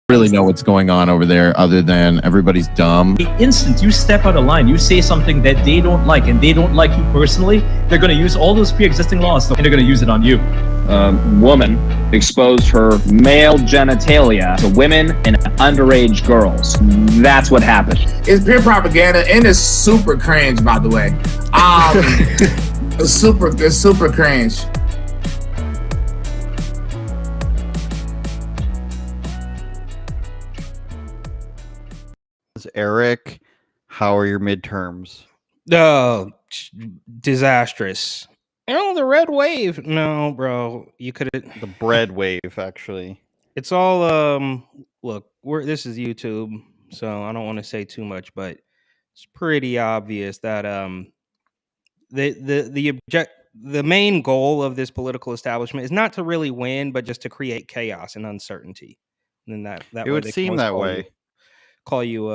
really know what's going on over there other than everybody's dumb. The instant you step out of line, you say something that they don't like and they don't like you personally, they're going to use all those pre-existing laws and they're going to use it on you. Woman exposed her male genitalia to women and underage girls. That's what happened. It's pure propaganda and it's super cringe, by the way. It's super cringe. Eric, how are your midterms? Disastrous. The red wave. No, bro, you could have the bread wave, actually. It's all look, this is YouTube, so I don't want to say too much, but it's pretty obvious that the main goal of this political establishment is not to really win, but just to create chaos and uncertainty. And then that it would seem that way. Call you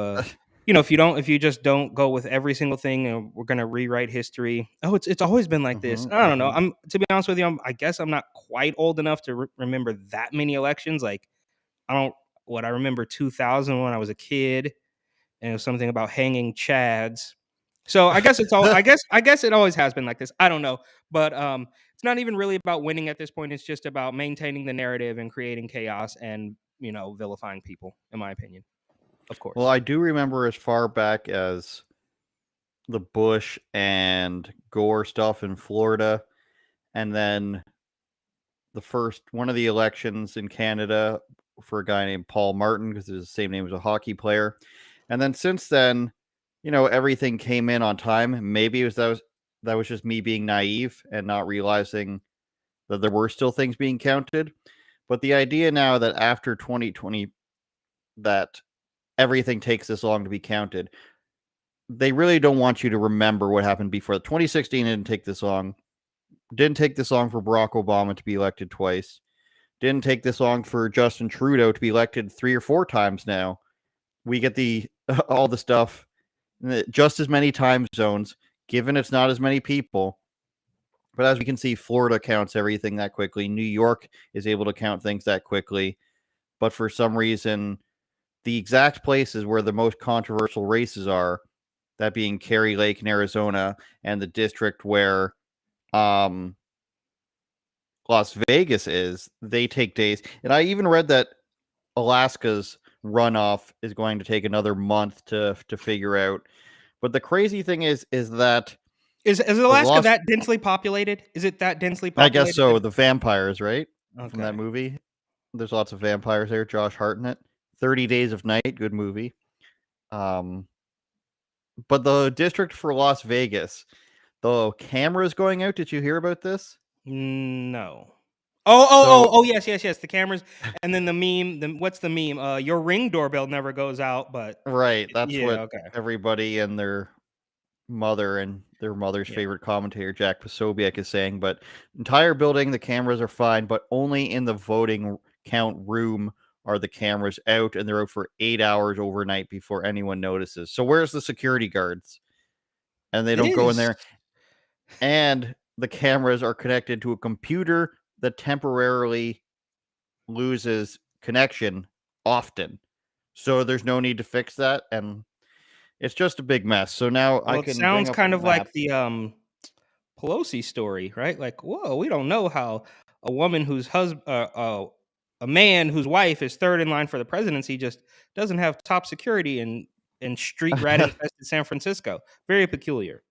if you just don't go with every single thing and we're gonna rewrite history. Oh, it's always been like this. I don't know. To be honest with you, I guess I'm not quite old enough to remember that many elections. Like I remember 2000 when I was a kid, and it was something about hanging chads. So I guess it's all I guess it always has been like this. I don't know, but it's not even really about winning at this point. It's just about maintaining the narrative and creating chaos and vilifying people, in my opinion. Of course. Well, I do remember as far back as the Bush and Gore stuff in Florida, and then the first one of the elections in Canada for a guy named Paul Martin, because it's the same name as a hockey player. And then since then, everything came in on time. Maybe that was just me being naive and not realizing that there were still things being counted. But the idea now that after 2020 that everything takes this long to be counted, they really don't want you to remember what happened before. 2016 didn't take this long. Didn't take this long for Barack Obama to be elected twice. Didn't take this long for Justin Trudeau to be elected 3 or 4 times now. We get all the stuff, just as many time zones, given it's not as many people. But as we can see, Florida counts everything that quickly. New York is able to count things that quickly. But for some reason, the exact places where the most controversial races are, that being Kerry Lake in Arizona and the district where Las Vegas is, they take days. And I even read that Alaska's runoff is going to take another month to figure out. But the crazy thing is that is Alaska that densely populated? Is it that densely populated? I guess so. The vampires, right? Okay. From that movie. There's lots of vampires there. Josh Hartnett. 30 Days of Night, good movie. But the district for Las Vegas, the cameras going out. Did you hear about this? No. Oh, yes. The cameras, and then the meme. What's the meme? Your Ring doorbell never goes out, but right. That's everybody and their mother and their mother's favorite commentator, Jack Posobiec, is saying. But entire building, the cameras are fine, but only in the voting count room are the cameras out, and they're out for 8 hours overnight before anyone notices. So where's the security guards? And they don't go in there. And the cameras are connected to a computer that temporarily loses connection often. So there's no need to fix that, and it's just a big mess. So now it sounds kind of like the Pelosi story, right? Like, whoa, we don't know how a woman whose husband a man whose wife is third in line for the presidency just doesn't have top security in street rat infested San Francisco. Very peculiar.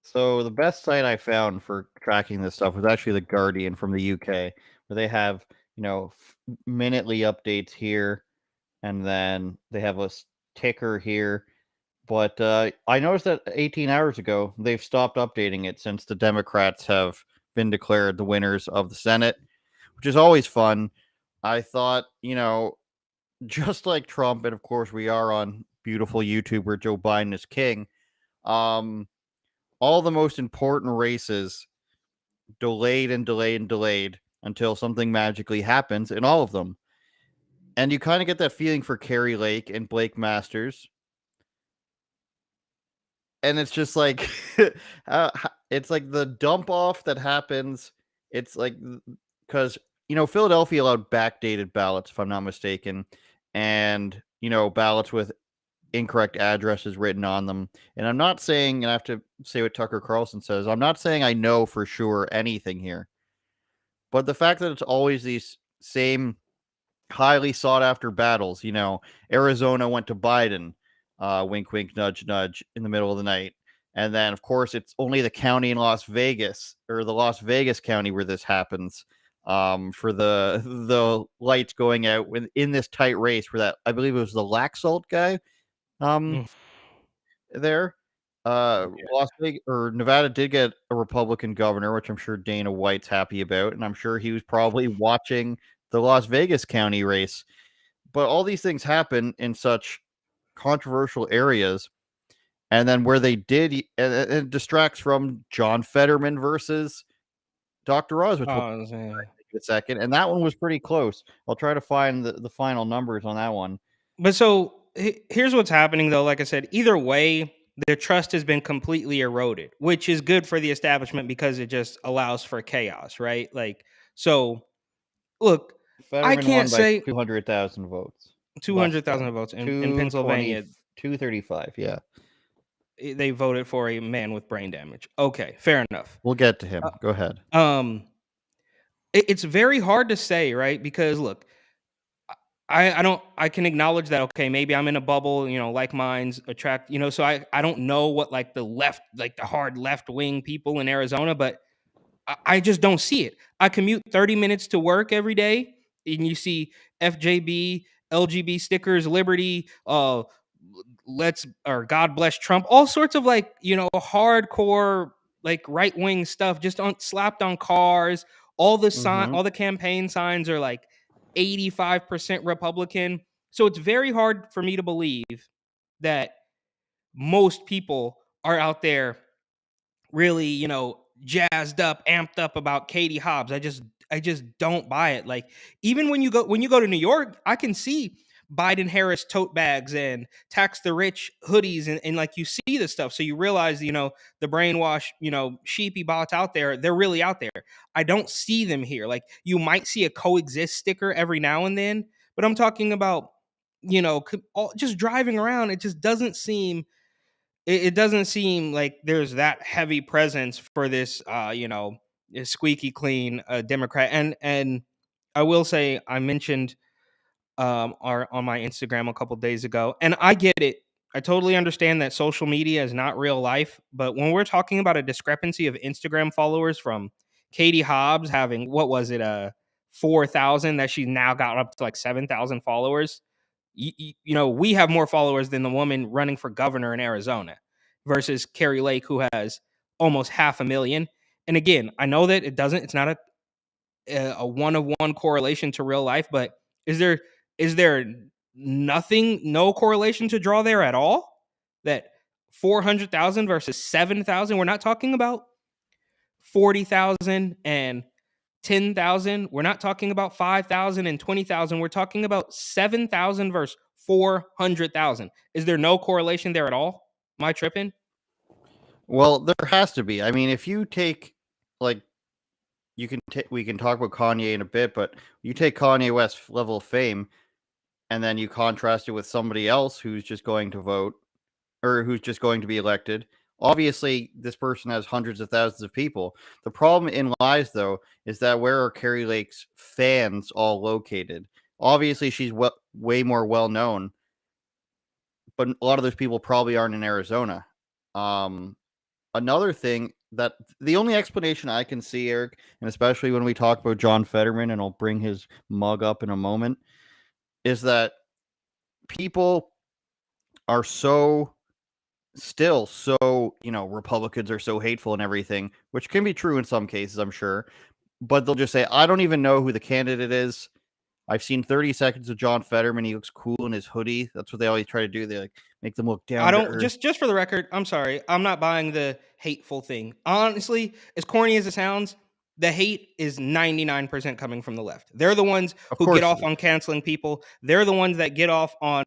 So the best site I found for tracking this stuff was actually The Guardian from the UK, where they have, minutely updates here, and then they have a ticker here. But I noticed that 18 hours ago, they've stopped updating it since the Democrats have been declared the winners of the Senate, which is always fun. I thought, just like Trump, and of course we are on beautiful YouTube where Joe Biden is king, all the most important races delayed until something magically happens in all of them. And you kind of get that feeling for Kerry Lake and Blake Masters. And it's just like, it's like the dump off that happens. It's like, because Philadelphia allowed backdated ballots, if I'm not mistaken. and ballots with incorrect addresses written on them. And I'm not saying, and I have to say what Tucker Carlson says, I'm not saying I know for sure anything here, but the fact that it's always these same highly sought after battles, Arizona went to Biden, wink, wink, nudge, nudge, in the middle of the night. And then, of course, it's only the county in Las Vegas, or the Las Vegas county, where this happens, for the lights going out in this tight race, where that, I believe it was the Laxalt guy, Mm. there. Las Vegas or Nevada did get a Republican governor, which I'm sure Dana White's happy about, and I'm sure he was probably watching the Las Vegas county race. But all these things happen in such controversial areas, and then where they did, and it distracts from John Fetterman versus Dr. Oz, which we'll Oh, talk about in a second, and that one was pretty close. I'll try to find the final numbers on that one. But so here's what's happening, though. Like I said, either way, their trust has been completely eroded, which is good for the establishment because it just allows for chaos, right? Like, so look, I Fetterman can't won by say 200,000 votes. 200,000 votes in Pennsylvania. 235, yeah. They voted for a man with brain damage. Okay, fair enough. We'll get to him. Go ahead. It's very hard to say, right? Because look, I can acknowledge that, okay, maybe I'm in a bubble, like minds attract, so I don't know what like the left, like the hard left wing people in Arizona, but I just don't see it. I commute 30 minutes to work every day, and you see FJB, LGB stickers, Liberty, or God bless Trump, all sorts of like, hardcore, like right wing stuff just slapped on cars. All the campaign signs are like 85% Republican. So it's very hard for me to believe that most people are out there really, jazzed up, amped up about Katie Hobbs. I just don't buy it. Like, even when you go to New York, I can see Biden Harris tote bags and tax the rich hoodies, and like you see this stuff. So you realize, the brainwash, sheepy bots out there, they're really out there. I don't see them here. Like, you might see a coexist sticker every now and then, but I'm talking about, just driving around. It just doesn't seem it doesn't seem like there's that heavy presence for this squeaky clean Democrat. And I will say, I mentioned on my Instagram a couple days ago, and I get it. I totally understand that social media is not real life, but when we're talking about a discrepancy of Instagram followers from Katie Hobbs having, what was it, 4,000, that she now got up to like 7,000 followers. We have more followers than the woman running for governor in Arizona versus Carrie Lake, who has almost 500,000. And again, I know that it's not a one-of-one correlation to real life, but is there no correlation to draw there at all? That 400,000 versus 7,000, we're not talking about 40,000 and 10,000. We're not talking about 5,000 and 20,000. We're talking about 7,000 versus 400,000. Is there no correlation there at all? Am I tripping? Well, there has to be. I mean, if you take, like, we can talk about Kanye in a bit, but you take Kanye West's level of fame, and then you contrast it with somebody else who's just going to vote, or who's just going to be elected. Obviously, this person has hundreds of thousands of people. The problem in lies, though, is that where are Carrie Lake's fans all located? Obviously, she's way more well-known, but a lot of those people probably aren't in Arizona. Another thing that the only explanation I can see, Eric, and especially when we talk about John Fetterman, and I'll bring his mug up in a moment, is that people are Republicans are so hateful and everything, which can be true in some cases, I'm sure, but they'll just say, I don't even know who the candidate is. I've seen 30 seconds of John Fetterman. He looks cool in his hoodie. That's what they always try to do. They like make them look down. I don't just for the record, I'm sorry. I'm not buying the hateful thing. Honestly, as corny as it sounds, the hate is 99% coming from the left. They're the ones who get off on canceling people. They're the ones that get off on,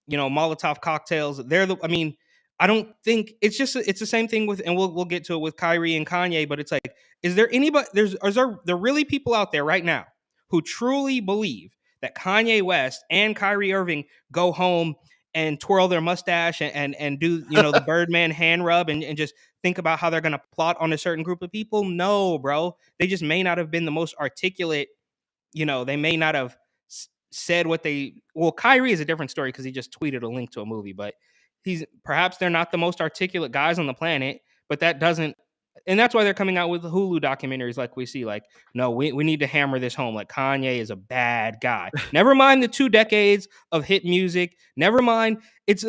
Molotov cocktails. I don't think it's the same thing with, and we'll get to it with Kyrie and Kanye, but it's like, is there anybody, is there really people out there right now who truly believe that Kanye West and Kyrie Irving go home and twirl their mustache and do, you know, the Birdman hand rub and just think about how they're going to plot on a certain group of people? No, bro. They just may not have been the most articulate. You know, they may not have said what they. Well, Kyrie is a different story because he just tweeted a link to a movie, but perhaps they're not the most articulate guys on the planet, but that doesn't. And that's why they're coming out with Hulu documentaries like we see. Like, no, we need to hammer this home. Like, Kanye is a bad guy. Never mind the 2 decades of hit music. Never mind. It's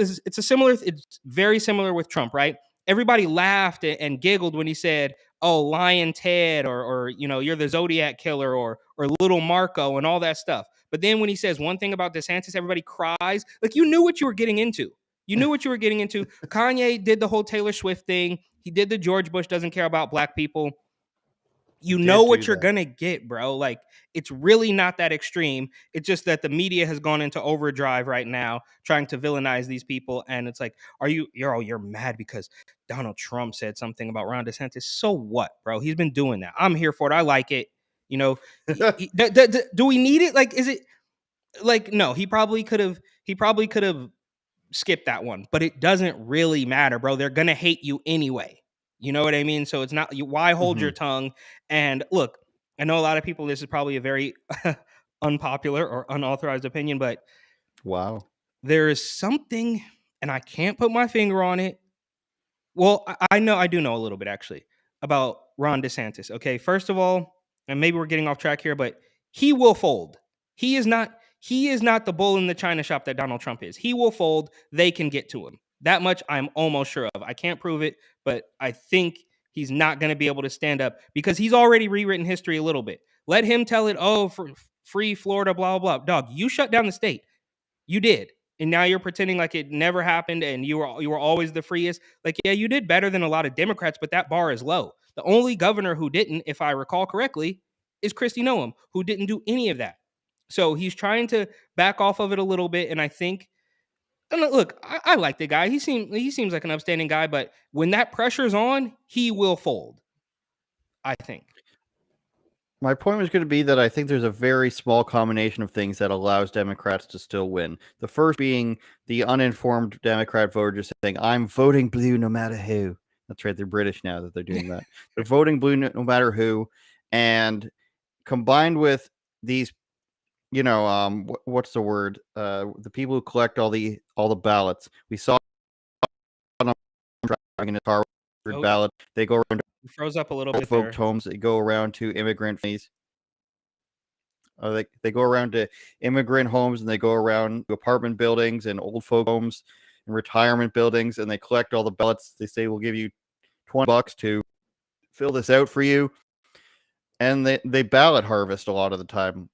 very similar with Trump, right? Everybody laughed and giggled when he said, "Oh, Lion Ted," or you know, "You're the Zodiac Killer," or Little Marco, and all that stuff. But then when he says one thing about DeSantis, everybody cries. Like, you knew what you were getting into. You knew what you were getting into. Kanye did the whole Taylor Swift thing. He did the George Bush doesn't care about black people. You know what you're going to get, bro. Like, it's really not that extreme. It's just that the media has gone into overdrive right now, trying to villainize these people. And it's like, you're mad because Donald Trump said something about Ron DeSantis. So what, bro? He's been doing that. I'm here for it. I like it. You know, do we need it? Like, is it like, no, he probably could have skipped that one, but it doesn't really matter, bro. They're going to hate you anyway. You know what I mean? So it's not, why hold your tongue? And look, I know a lot of people, this is probably a very unpopular or unauthorized opinion, but wow, there is something, and I can't put my finger on it. Well, I do know a little bit actually about Ron DeSantis. Okay, first of all, and maybe we're getting off track here, but he will fold. He is not the bull in the china shop that Donald Trump is. He will fold. They can get to him. That much I'm almost sure of. I can't prove it, but I think he's not going to be able to stand up because he's already rewritten history a little bit. Let him tell it, oh, for free Florida, blah, blah, blah. Dog, you shut down the state. You did. And now you're pretending like it never happened and you were always the freest. Like, yeah, you did better than a lot of Democrats, but that bar is low. The only governor who didn't, if I recall correctly, is Kristi Noem, who didn't do any of that. So he's trying to back off of it a little bit. And I think, and look, I like the guy. He seems like an upstanding guy, but when that pressure's on, he will fold, I think. My point was going to be that I think there's a very small combination of things that allows Democrats to still win. The first being the uninformed Democrat voter just saying, I'm voting blue no matter who. That's right. They're British now that they're doing that. They're voting blue no matter who. And combined with these, you know, what's the word? The people who collect all the ballots. We saw driving a car with ballot. They go around to froze up a little bit folks' homes. They go around to immigrant families. They go around to immigrant homes and they go around to apartment buildings and old folk homes and retirement buildings and they collect all the ballots. They say, we'll give you $20 to fill this out for you. And they ballot harvest a lot of the time.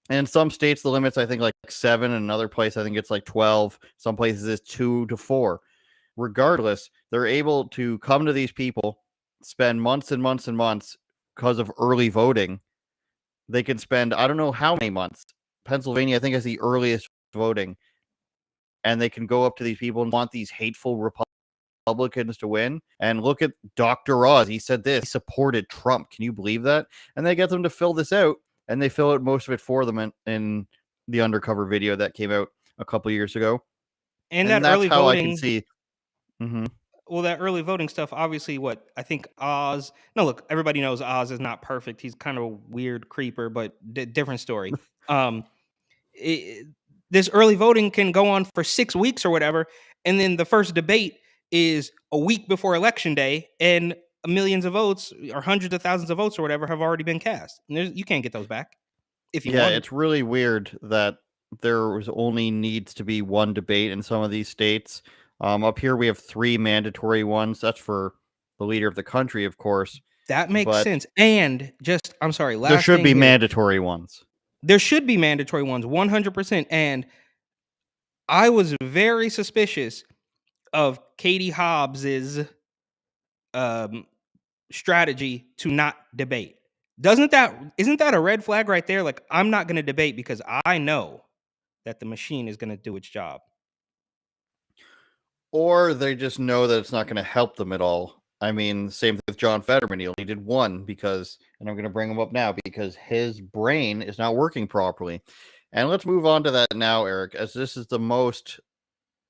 And in some states, the limit's, I think, like 7. In another place, I think it's like 12. Some places it's 2 to 4. Regardless, they're able to come to these people, spend months and months and months because of early voting. They can spend, I don't know how many months. Pennsylvania, I think, has the earliest voting. And they can go up to these people and want these hateful Republicans to win. And look at Dr. Oz. He said this. He supported Trump. Can you believe that? And they get them to fill this out. And they fill out most of it for them in the undercover video that came out a couple years ago. And that that's early how voting, I can see. Well, that early voting stuff, obviously, I think Oz. No, look, everybody knows Oz is not perfect. He's kind of a weird creeper, but different story. This early voting can go on for 6 weeks or whatever, and then the first debate is a week before election day, and millions of votes or hundreds of thousands of votes or whatever have already been cast. And you can't get those back if you want. It's really weird that there was only needs to be one debate in some of these states. Up here, we have 3 mandatory ones. That's for the leader of the country, of course. That makes sense. And I'm sorry, there should be mandatory ones. There should be mandatory ones, 100%. And I was very suspicious of Katie Hobbs's strategy to not debate. Isn't that a red flag right there? Like, I'm not going to debate because I know that the machine is going to do its job. Or they just know that it's not going to help them at all. I mean, same thing with John Fetterman. He only did 1 because, and I'm going to bring him up now, because his brain is not working properly. And let's move on to that now, Eric, as this is the most.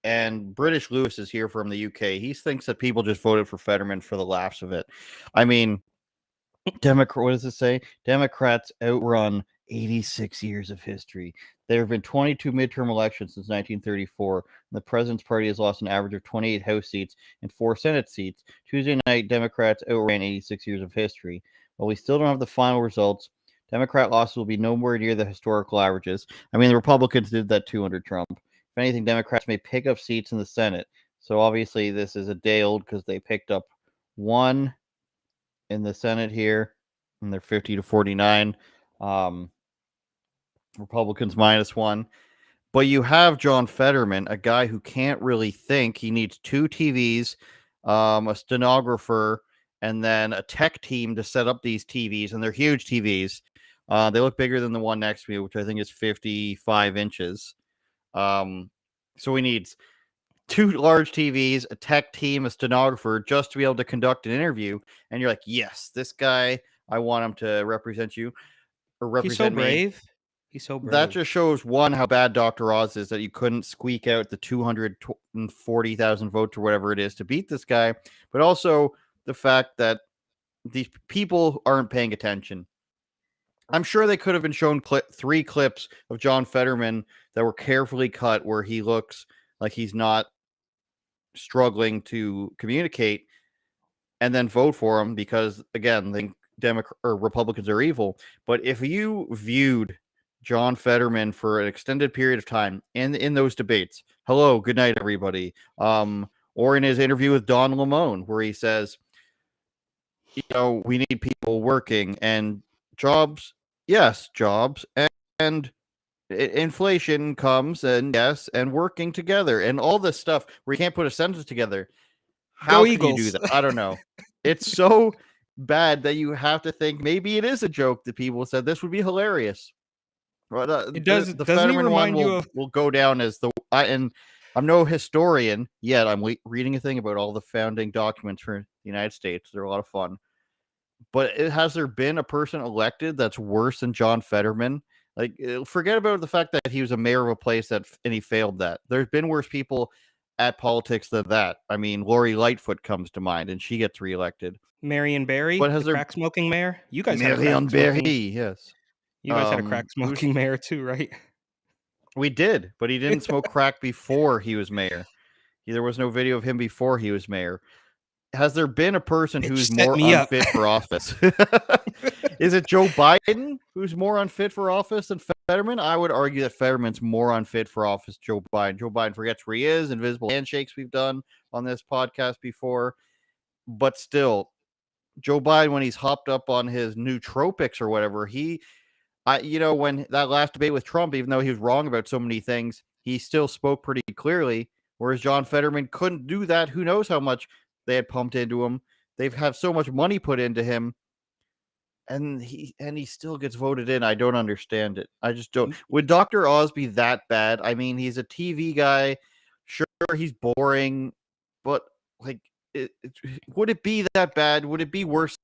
And British Lewis is here from the UK. He thinks that people just voted for Fetterman for the laughs of it. I mean, what does it say? Democrats outrun 86 years of history. There have been 22 midterm elections since 1934. And the president's party has lost an average of 28 House seats and 4 Senate seats. Tuesday night, Democrats outran 86 years of history. While we still don't have the final results, Democrat losses will be nowhere near the historical averages. I mean, the Republicans did that too under Trump. If anything, Democrats may pick up seats in the Senate. So obviously, this is a day old because they picked up 1 in the Senate here, and they're 50 to 49. Republicans -1. But you have John Fetterman, a guy who can't really think. He needs 2 TVs, a stenographer, and then a tech team to set up these TVs, and they're huge TVs. They look bigger than the one next to me, which I think is 55 inches. So he needs 2 large TVs, a tech team, a stenographer, just to be able to conduct an interview. And you're like, yes, this guy, I want him to represent you or represent me. He's so brave. He's so brave. That just shows, one, how bad Dr. Oz is, that you couldn't squeak out the 240,000 votes or whatever it is to beat this guy. But also the fact that these people aren't paying attention. I'm sure they could have been shown 3 clips of John Fetterman that were carefully cut where he looks like he's not struggling to communicate, and then vote for him because, again, the Republicans are evil. But if you viewed John Fetterman for an extended period of time in those debates, hello, good night, everybody, or in his interview with Don Lemon, where he says, we need people working and jobs, yes, jobs, and inflation comes, and yes, and working together, and all this stuff where you can't put a sentence together. How can you do that? I don't know. It's so bad that you have to think maybe it is a joke that people said this would be hilarious. But it does. The Fetterman one will go down as and I'm no historian yet. I'm reading a thing about all the founding documents for the United States. They're a lot of fun. But has there been a person elected that's worse than John Fetterman? Like, forget about the fact that he was a mayor of a place and he failed that. There's been worse people at politics than that. I mean, Lori Lightfoot comes to mind, and she gets reelected. Marion Barry, the crack smoking mayor. You guys had Marion Barry, yes. You guys had a crack smoking mayor too, right? We did, but he didn't smoke crack before he was mayor. There was no video of him before he was mayor. Has there been a person who's more unfit for office? Is it Joe Biden who's more unfit for office than Fetterman? I would argue that Fetterman's more unfit for office than Joe Biden. Joe Biden forgets where he is, invisible handshakes we've done on this podcast before. But still, Joe Biden, when he's hopped up on his nootropics or whatever, when that last debate with Trump, even though he was wrong about so many things, he still spoke pretty clearly, whereas John Fetterman couldn't do that. Who knows how much they had pumped into him. They've had so much money put into him, and he still gets voted in. I don't understand it. I just don't. Would Dr. Oz be that bad? I mean, he's a TV guy. Sure, he's boring, but like, would it be that bad? Would it be worse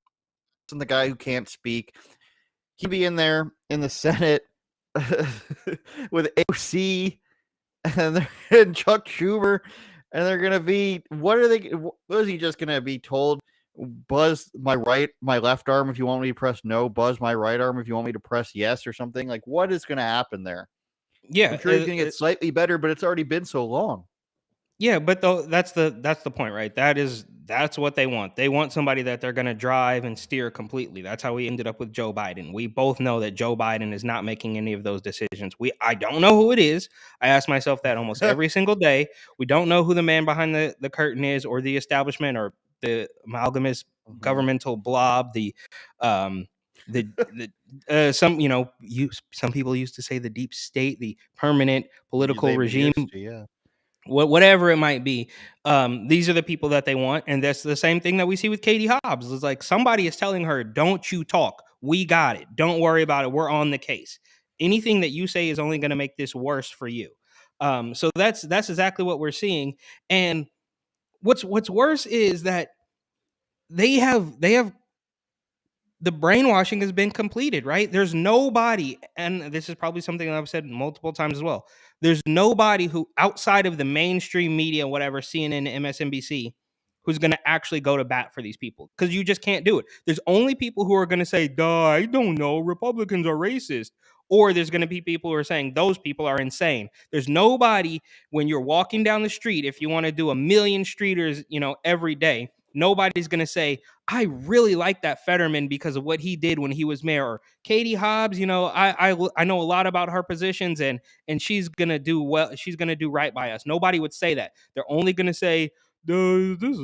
than the guy who can't speak? He'd be in there in the Senate with AOC and Chuck Schumer. And they're gonna be, was he just gonna be told, buzz my left arm if you want me to press no, buzz my right arm if you want me to press yes, or something? Like, what is gonna happen there? Yeah, I'm sure he's gonna get slightly better, but it's already been so long. Yeah, but that's the point, right? That's what they want. They want somebody that they're going to drive and steer completely. That's how we ended up with Joe Biden. We both know that Joe Biden is not making any of those decisions. I don't know who it is. I ask myself that almost every single day. We don't know who the man behind the curtain is, or the establishment, or the amalgamous governmental blob. Some people used to say the deep state, the permanent political regime. Whatever it might be, these are the people that they want, and that's the same thing that we see with Katie Hobbs. It's like somebody is telling her, "Don't you talk? We got it. Don't worry about it. We're on the case. Anything that you say is only going to make this worse for you." So that's exactly what we're seeing. And what's worse is that they have the brainwashing has been completed, right? There's nobody, and this is probably something that I've said multiple times as well. There's nobody who outside of the mainstream media, whatever, CNN, MSNBC, who's going to actually go to bat for these people, because you just can't do it. There's only people who are going to say, duh, I don't know, Republicans are racist. Or there's going to be people who are saying those people are insane. There's nobody when you're walking down the street, if you want to do a million streeters, every day, nobody's going to say, I really like that Fetterman because of what he did when he was mayor. Or Katie Hobbs, I know a lot about her positions, and she's going to do well. She's going to do right by us. Nobody would say that. They're only going to say, this is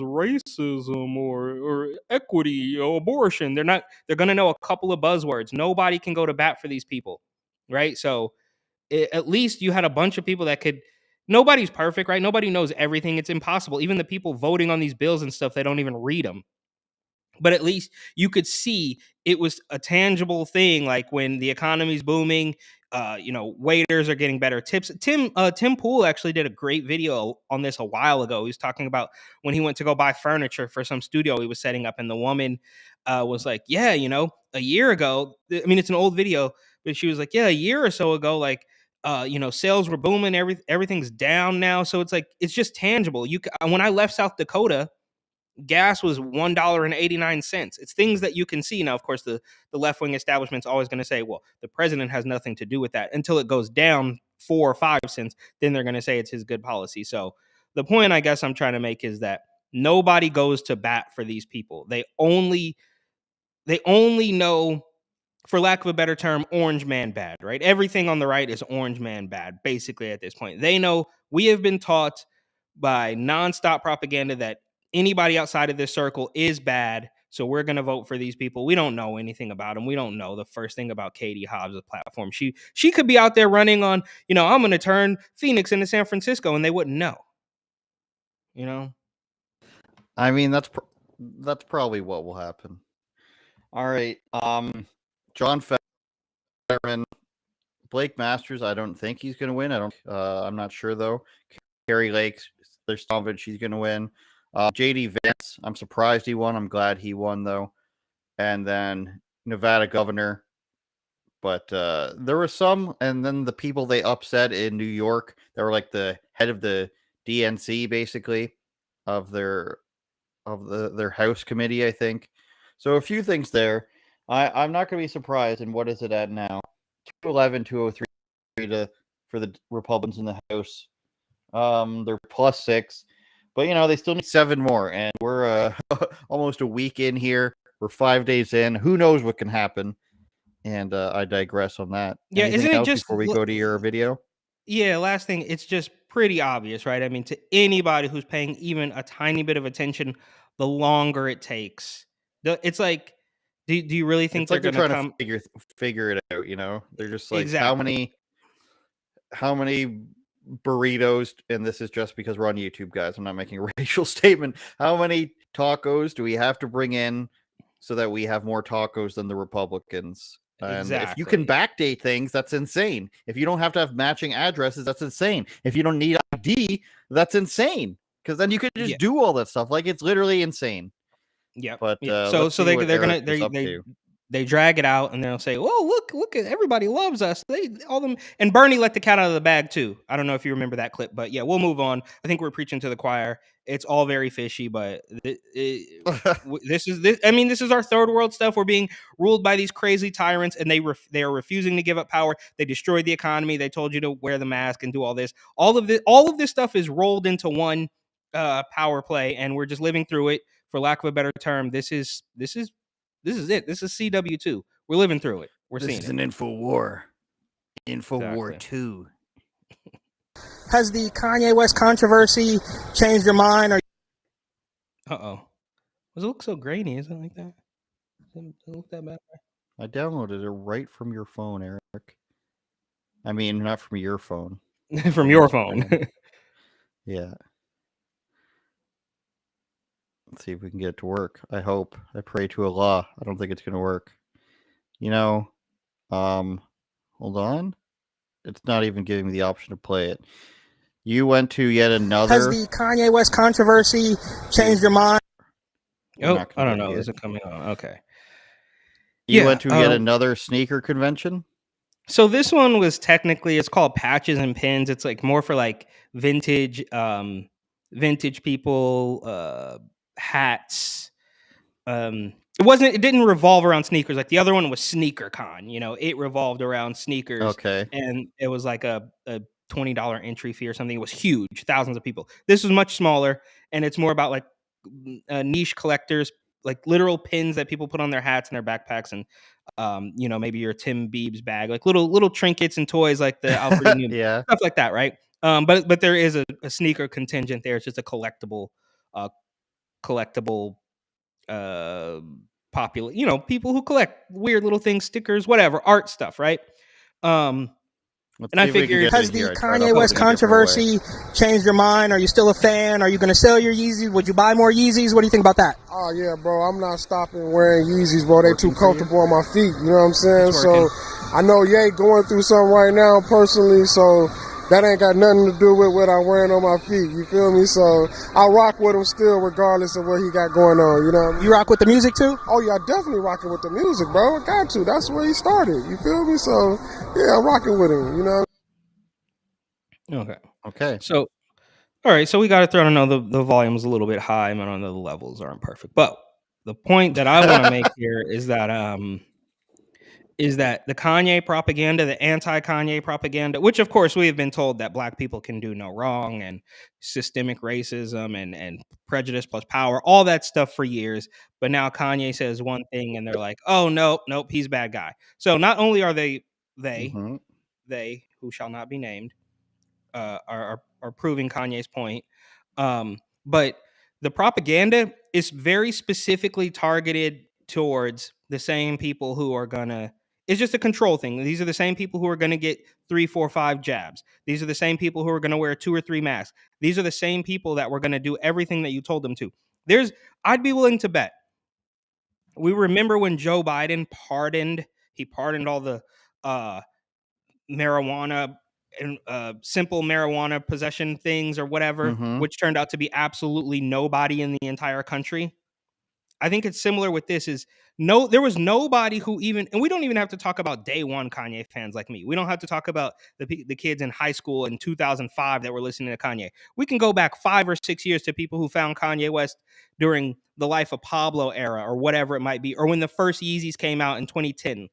racism or equity or abortion. They're going to know a couple of buzzwords. Nobody can go to bat for these people, right? So at least you had a bunch of people that could. Nobody's perfect, right? Nobody knows everything. It's impossible. Even the people voting on these bills and stuff, they don't even read them. But at least you could see it was a tangible thing. Like when the economy's booming, waiters are getting better tips. Tim Pool actually did a great video on this a while ago. He was talking about when he went to go buy furniture for some studio he was setting up, and the woman was like, yeah, a year ago, I mean, it's an old video, but she was like, yeah, a year or so ago, like, sales were booming, everything's down now. So it's like, it's just tangible. When I left South Dakota, gas was $1.89. It's things that you can see. Now, of course, the left-wing establishment's always going to say, well, the president has nothing to do with that, until it goes down 4 or 5 cents. Then they're going to say it's his good policy. So the point I guess I'm trying to make is that nobody goes to bat for these people. They only know, for lack of a better term, orange man bad, right? Everything on the right is orange man bad, basically, at this point. They know, we have been taught by nonstop propaganda that anybody outside of this circle is bad, so we're going to vote for these people. We don't know anything about them. We don't know the first thing about Katie Hobbs' platform. She could be out there running on, I'm going to turn Phoenix into San Francisco, and they wouldn't know. I mean, that's probably what will happen. All right. John Fetterman, Blake Masters, I don't think he's going to win. I'm not sure though. Carrie Lake, there's some of it she's going to win. JD Vance, I'm surprised he won. I'm glad he won though. And then Nevada governor. But there were some, and then the people they upset in New York, that were like the head of the DNC, basically, of their House committee, I think. So a few things there. I'm not going to be surprised. And what is it at now? 211, 203 for the Republicans in the House. They're +6, but they still need 7 more, and we're almost a week in here. We're 5 days in. Who knows what can happen? And I digress on that. Yeah, Anything isn't it else just before we go to your video? Yeah, last thing, it's just pretty obvious, right? I mean, to anybody who's paying even a tiny bit of attention, the longer it takes, it's like, do you really think It's like they're they're trying going to figure it out? They're just like, Exactly. how many burritos, and this is just because we're on YouTube, guys, I'm not making a racial statement. How many tacos do we have to bring in so that we have more tacos than the Republicans? And if you can backdate things, that's insane. If you don't have to have matching addresses, that's insane. If you don't need ID, that's insane. Because then you could just do all that stuff. Like, it's literally insane. Yeah. But so they're gonna they drag it out, and they'll say, "Well, look at everybody loves us." And Bernie let the cat out of the bag too. I don't know if you remember that clip, but yeah, we'll move on. I think we're preaching to the choir. It's all very fishy, but this is our third world stuff. We're being ruled by these crazy tyrants, and they are refusing to give up power. They destroyed the economy. They told you to wear the mask and do all this. All of this stuff is rolled into one power play, and we're just living through it. For lack of a better term, this is it. This is CW2. We're living through it. We're seeing it. This is an info war. War 2. Has the Kanye West controversy changed your mind? Uh-oh. Does it look so grainy? Is it like that? Does it look that bad? I downloaded it right from your phone, Eric. I mean, not from your phone. From your phone. Yeah. Let's see if we can get it to work. I hope. I pray to Allah. I don't think it's going to work. Hold on. It's not even giving me the option to play it. You went to yet another... Has the Kanye West controversy changed your mind? Oh, I don't know. Is it coming on? Okay. You went to yet another sneaker convention? So this one was technically, it's called Patches and Pins. It's like more for like vintage people, hats. It didn't revolve around sneakers. Like the other one was Sneaker Con, it revolved around sneakers. Okay. And it was like a $20 entry fee or something. It was huge, thousands of people. This was much smaller, and it's more about like niche collectors, like literal pins that people put on their hats and their backpacks, and maybe your Tim Biebs bag, like little trinkets and toys, like the Alfred E. Newman, Yeah. stuff like that, right? But there is a sneaker contingent there. It's just a collectible, popular, people who collect weird little things, stickers, whatever, art stuff, right? Let's And I see if we can figured, get Has in the here. I tried Kanye West uploading a different way. controversy changed your mind? Are you still a fan? Are you going to sell your Yeezys? Would you buy more Yeezys? What do you think about that? Oh, yeah, bro. I'm not stopping wearing Yeezys, bro. They too Working for you? comfortable on my feet. You know what I'm saying? It's So working. I know Ye going through something right now personally, so that ain't got nothing to do with what I'm wearing on my feet. You feel me? So I rock with him still regardless of what he got going on. You know what I mean? You rock with the music too? Oh, yeah, I definitely rocking with the music, bro. I got to. That's where he started. You feel me? So, yeah, I'm rocking with him, you know? Okay. So, all right, so we got to throw. I know the volume is a little bit high, and I know the levels aren't perfect, but the point that I want to make here is that the Kanye propaganda, the anti-Kanye propaganda, which of course we have been told that black people can do no wrong, and systemic racism and prejudice plus power, all that stuff for years. But now Kanye says one thing, and they're like, "Oh nope, he's a bad guy." So not only are they Mhm. who shall not be named, are proving Kanye's point. But the propaganda is very specifically targeted towards the same people who are gonna. It's just a control thing. These are the same people who are gonna get 3, 4, 5 jabs. These are the same people who are gonna wear 2 or 3 masks. These are the same people that were gonna do everything that you told them to. I'd be willing to bet. We remember when Joe Biden pardoned. He pardoned all the marijuana and simple marijuana possession things or whatever, Mhm. which turned out to be absolutely nobody in the entire country. I think it's similar with this. There was nobody who even, and we don't even have to talk about day one Kanye fans like me. We don't have to talk about the kids in high school in 2005 that were listening to Kanye. We can go back 5 or 6 years to people who found Kanye West during the Life of Pablo era or whatever it might be, or when the first Yeezys came out in 2010,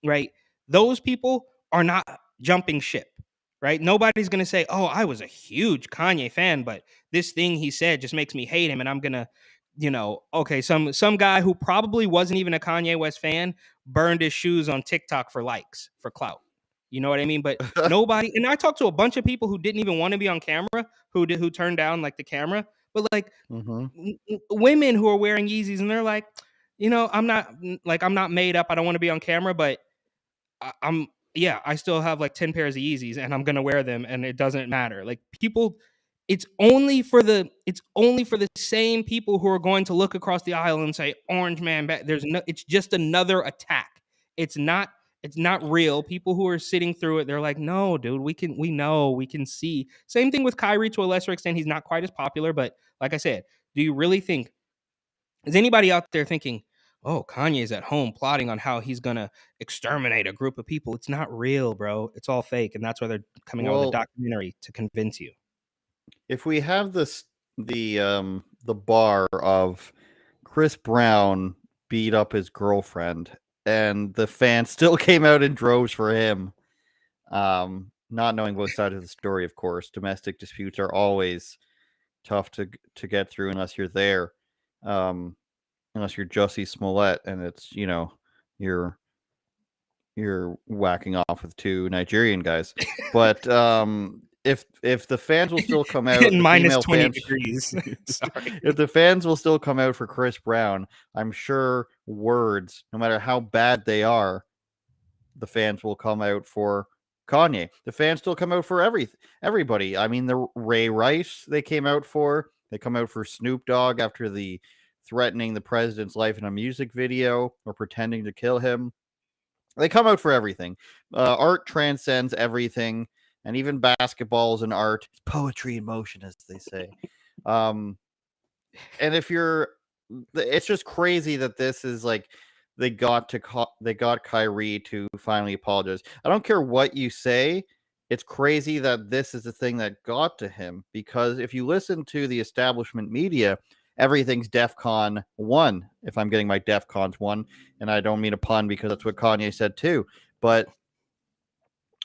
right? Those people are not jumping ship, right? Nobody's going to say, "Oh, I was a huge Kanye fan, but this thing he said just makes me hate him, and I'm going to okay, some guy who probably wasn't even a Kanye West fan burned his shoes on TikTok for likes, for clout." You know what I mean? But nobody, and I talked to a bunch of people who didn't even want to be on camera, who turned down like the camera, but like Mhm. women who are wearing Yeezys, and they're like, I'm not made up. I don't want to be on camera, but I still have like 10 pairs of Yeezys, and I'm gonna wear them, and it doesn't matter. Like people, it's only for the same people who are going to look across the aisle and say, "Orange man back." It's just another attack. It's not real. People who are sitting through it, they're like, "No, dude, we can see." Same thing with Kyrie to a lesser extent. He's not quite as popular, but like I said, do you really think, is anybody out there thinking, "Oh, Kanye's at home plotting on how he's gonna exterminate a group of people"? It's not real, bro. It's all fake, and that's why they're coming out with a Well, documentary to convince you. if we have the bar of Chris Brown beat up his girlfriend and the fans still came out in droves for him, not knowing both sides of the story, of course, domestic disputes are always tough to get through unless you're there, unless you're Jussie Smollett and it's you're whacking off with 2 Nigerian guys. But if the fans will still come out, Getting the minus female 20 fans, degrees. Sorry. if the fans will still come out for Chris Brown, I'm sure words, no matter how bad they are, the fans will come out for Kanye. The fans still come out for everybody. I mean, the Ray Rice they came out for. They come out for Snoop Dogg after the threatening the president's life in a music video or pretending to kill him. They come out for everything. Art transcends everything, and even basketball is an art. It's poetry in motion, as they say. And it's just crazy that this is like they got Kyrie to finally apologize. I don't care what you say. It's crazy that this is the thing that got to him, because if you listen to the establishment media, everything's DEFCON 1, if I'm getting my DEFCONs 1, and I don't mean a pun because that's what Kanye said too. But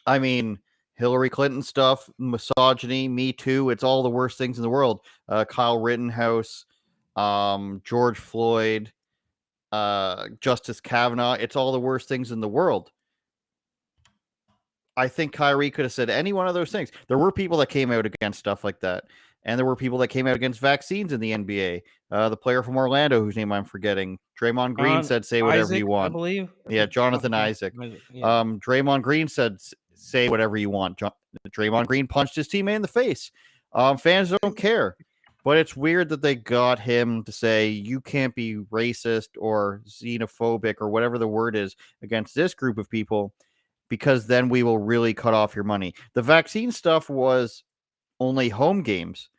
I mean, Hillary Clinton stuff, misogyny, Me Too, it's all the worst things in the world. Kyle Rittenhouse, George Floyd, Justice Kavanaugh, it's all the worst things in the world. I think Kyrie could have said any one of those things. There were people that came out against stuff like that. And there were people that came out against vaccines in the NBA. The player from Orlando, whose name I'm forgetting, Draymond Green, said, say whatever Isaac, you want. I believe. Yeah, Jonathan Isaac. Yeah. Draymond Green said, say whatever you want. Draymond Green punched his teammate in the face. Fans don't care. But it's weird that they got him to say you can't be racist or xenophobic or whatever the word is against this group of people, because then we will really cut off your money. The vaccine stuff was only home games.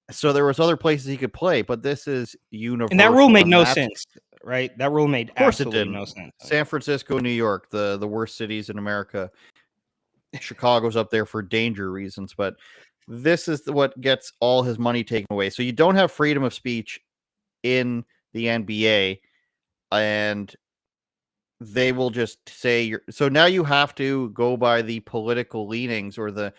So there was other places he could play, but this is universal. And that rule made no sense, right? That rule made absolutely no sense. San Francisco, New York, the worst cities in America. Chicago's up there for danger reasons, but this is what gets all his money taken away. So you don't have freedom of speech in the NBA, and they will just say you're. So now you have to go by the political leanings or the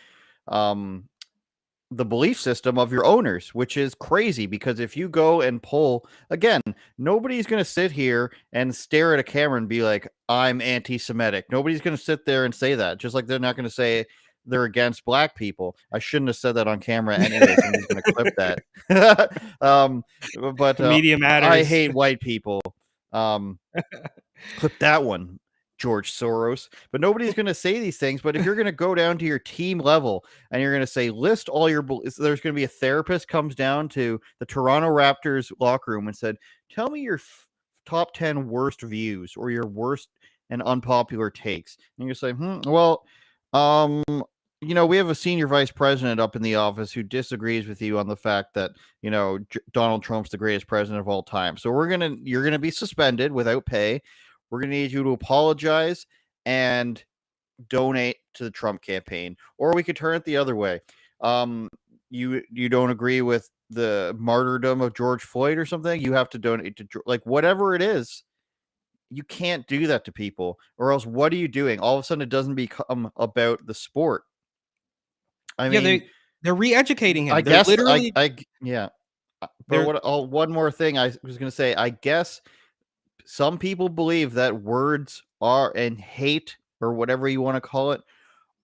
belief system of your owners, which is crazy, because if you go and poll again, nobody's going to sit here and stare at a camera and be like, I'm anti-Semitic. Nobody's going to sit there and say that, just like they're not going to say they're against black people. I shouldn't have said that on camera anyways. I'm just going to clip that. But media matters. I hate white people. Clip that one, George Soros. But nobody's going to say these things. But if you're going to go down to your team level and you're going to say, list all your, there's going to be a therapist comes down to the Toronto Raptors locker room and said, tell me your top 10 worst views or your worst and unpopular takes. And you say, well, you know, we have a senior vice president up in the office who disagrees with you on the fact that, you know, Donald Trump's the greatest president of all time. So you're going to be suspended without pay. We're going to need you to apologize and donate to the Trump campaign. Or we could turn it the other way. You don't agree with the martyrdom of George Floyd or something? You have to donate to, like, whatever it is. You can't do that to people, or else what are you doing? All of a sudden it doesn't become about the sport. I mean, they're re-educating him. I They're guess literally, yeah. But one more thing I was going to say, I guess some people believe that words are, and hate, or whatever you want to call it,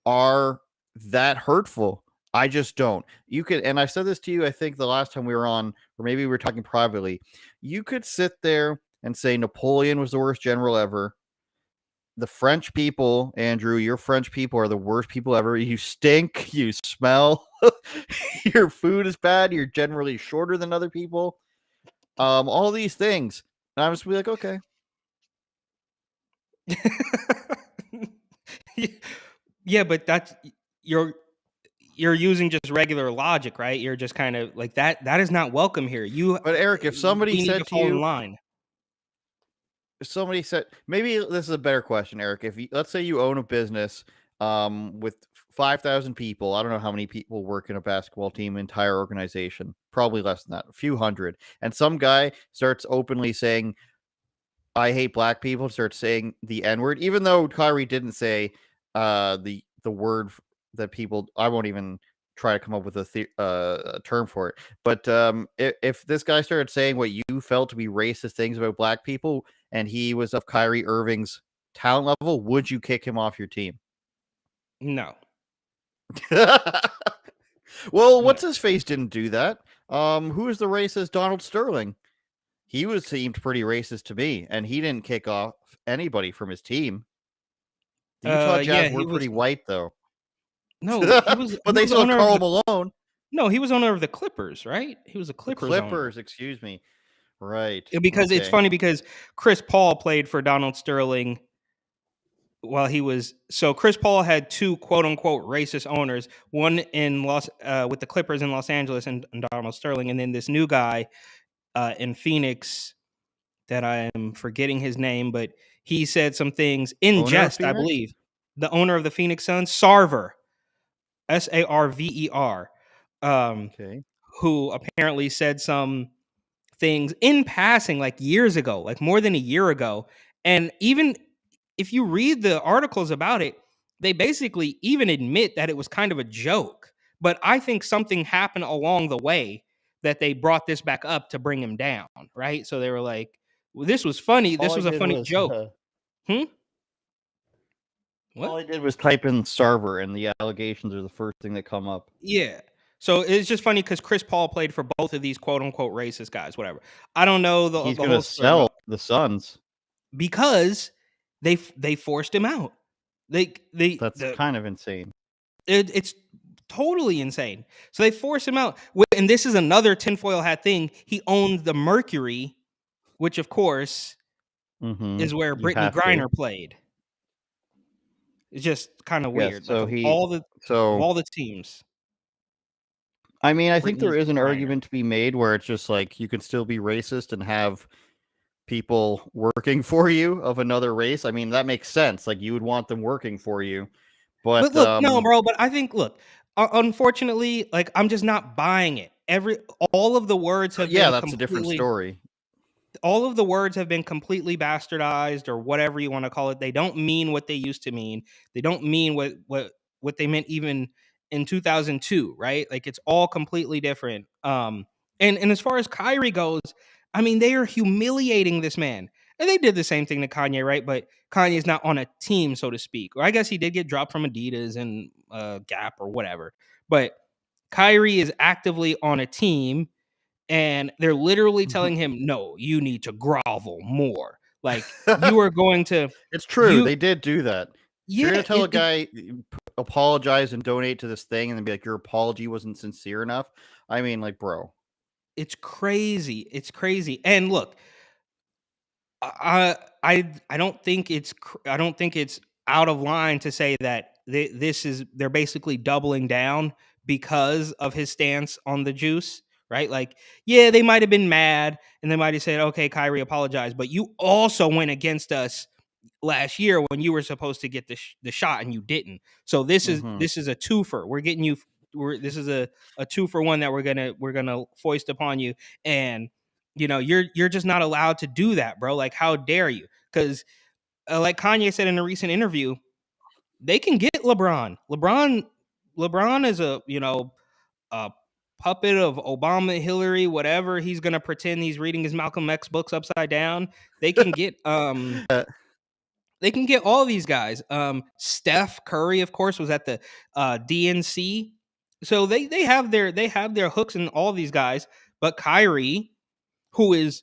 are that hurtful. I just don't. You could, and I said this to you, I think the last time we were on, or maybe we were talking privately, you could sit there and say Napoleon was the worst general ever. The French people, Andrew, your French people are the worst people ever. You stink, you smell, your food is bad, you're generally shorter than other people. All these things. And I was be like, okay. Yeah, but that's you're using just regular logic, right? You're just kind of like that is not welcome here. But Eric, if somebody said to you in line. Somebody said, maybe this is a better question, Eric. If you, let's say you own a business with 5,000 people, I don't know how many people work in a basketball team, entire organization, probably less than that, a few hundred, and some guy starts openly saying, I hate black people, starts saying the N-word, even though Kyrie didn't say the word that people, I won't even try to come up with a term for it. But if this guy started saying what you felt to be racist things about black people, and he was of Kyrie Irving's talent level, would you kick him off your team? No. Well, what's his face didn't do that. Who is the racist Donald Sterling? He seemed pretty racist to me, and he didn't kick off anybody from his team. The Utah Jazz were pretty white, though. No, he was, but they saw Karl Malone. No, he was owner of the Clippers, right? He was a Clippers owner. Excuse me. Right. Because it's funny because Chris Paul played for Donald Sterling while he was, so Chris Paul had two quote unquote racist owners, one in with the Clippers in Los Angeles and Donald Sterling, and then this new guy in Phoenix that I am forgetting his name, but he said some things in Owner of jest, I Phoenix? believe. The owner of the Phoenix Suns, Sarver, Sarver, Okay. who apparently said some things in passing like years ago, like more than a year ago. And even if you read the articles about it, they basically even admit that it was kind of a joke. But I think something happened along the way that they brought this back up to bring him down, right? So they were like, well, this was funny. This All I was a did funny was joke. Hmm? all What? I did was type in Sarver, and the allegations are the first thing that come up. Yeah. So it's just funny because Chris Paul played for both of these quote unquote racist guys, whatever. I don't know He's the gonna whole story sell about the Suns. because they forced him out. That's The kind of insane. it's totally insane. So they force him out. And this is another tinfoil hat thing. He owned the Mercury, which of course is where You Brittany have to. Griner played. It's just kind of Yes. weird. So Like he. of So all the teams. I mean, I think there Brittany is an Griner. argument to be made where it's just like you can still be racist and have people working for you of another race. I mean, that makes sense. Like you would want them working for you, But but look, no, bro. But I think, look, unfortunately, like I'm just not buying it. All of the words have yeah, been that's a different completely story. all of the words have been completely bastardized or whatever you want to call it. They don't mean what they used to mean. They don't mean what they meant even in 2002, right? Like it's all completely different. And as far as Kyrie goes, I mean, they are humiliating this man. And they did the same thing to Kanye, right? But Kanye's not on a team, so to speak. Or I guess he did get dropped from Adidas and Gap or whatever. But Kyrie is actively on a team and they're literally telling him, "No, you need to grovel more. Like you are going to It's true. you They did do that. If you're yeah, gonna tell a guy apologize and donate to this thing, and then be like your apology wasn't sincere enough. I mean, like, bro. it's crazy. It's crazy. And look, I don't think I don't think it's out of line to say that they're basically doubling down because of his stance on the juice, right? Like, yeah, they might have been mad and they might have said, "Okay, Kyrie, apologize," but you also went against us last year when you were supposed to get the shot and you didn't. So this is a twofer. We're getting you. This is a 2-for-1 that we're gonna foist upon you, and you know you're just not allowed to do that, bro. Like how dare you? Because like Kanye said in a recent interview, they can get LeBron. LeBron is a puppet of Obama, Hillary, whatever. He's gonna pretend he's reading his Malcolm X books upside down. They can get they can get all these guys. Steph Curry, of course, was at the DNC, so they have their hooks in all these guys. But Kyrie, who is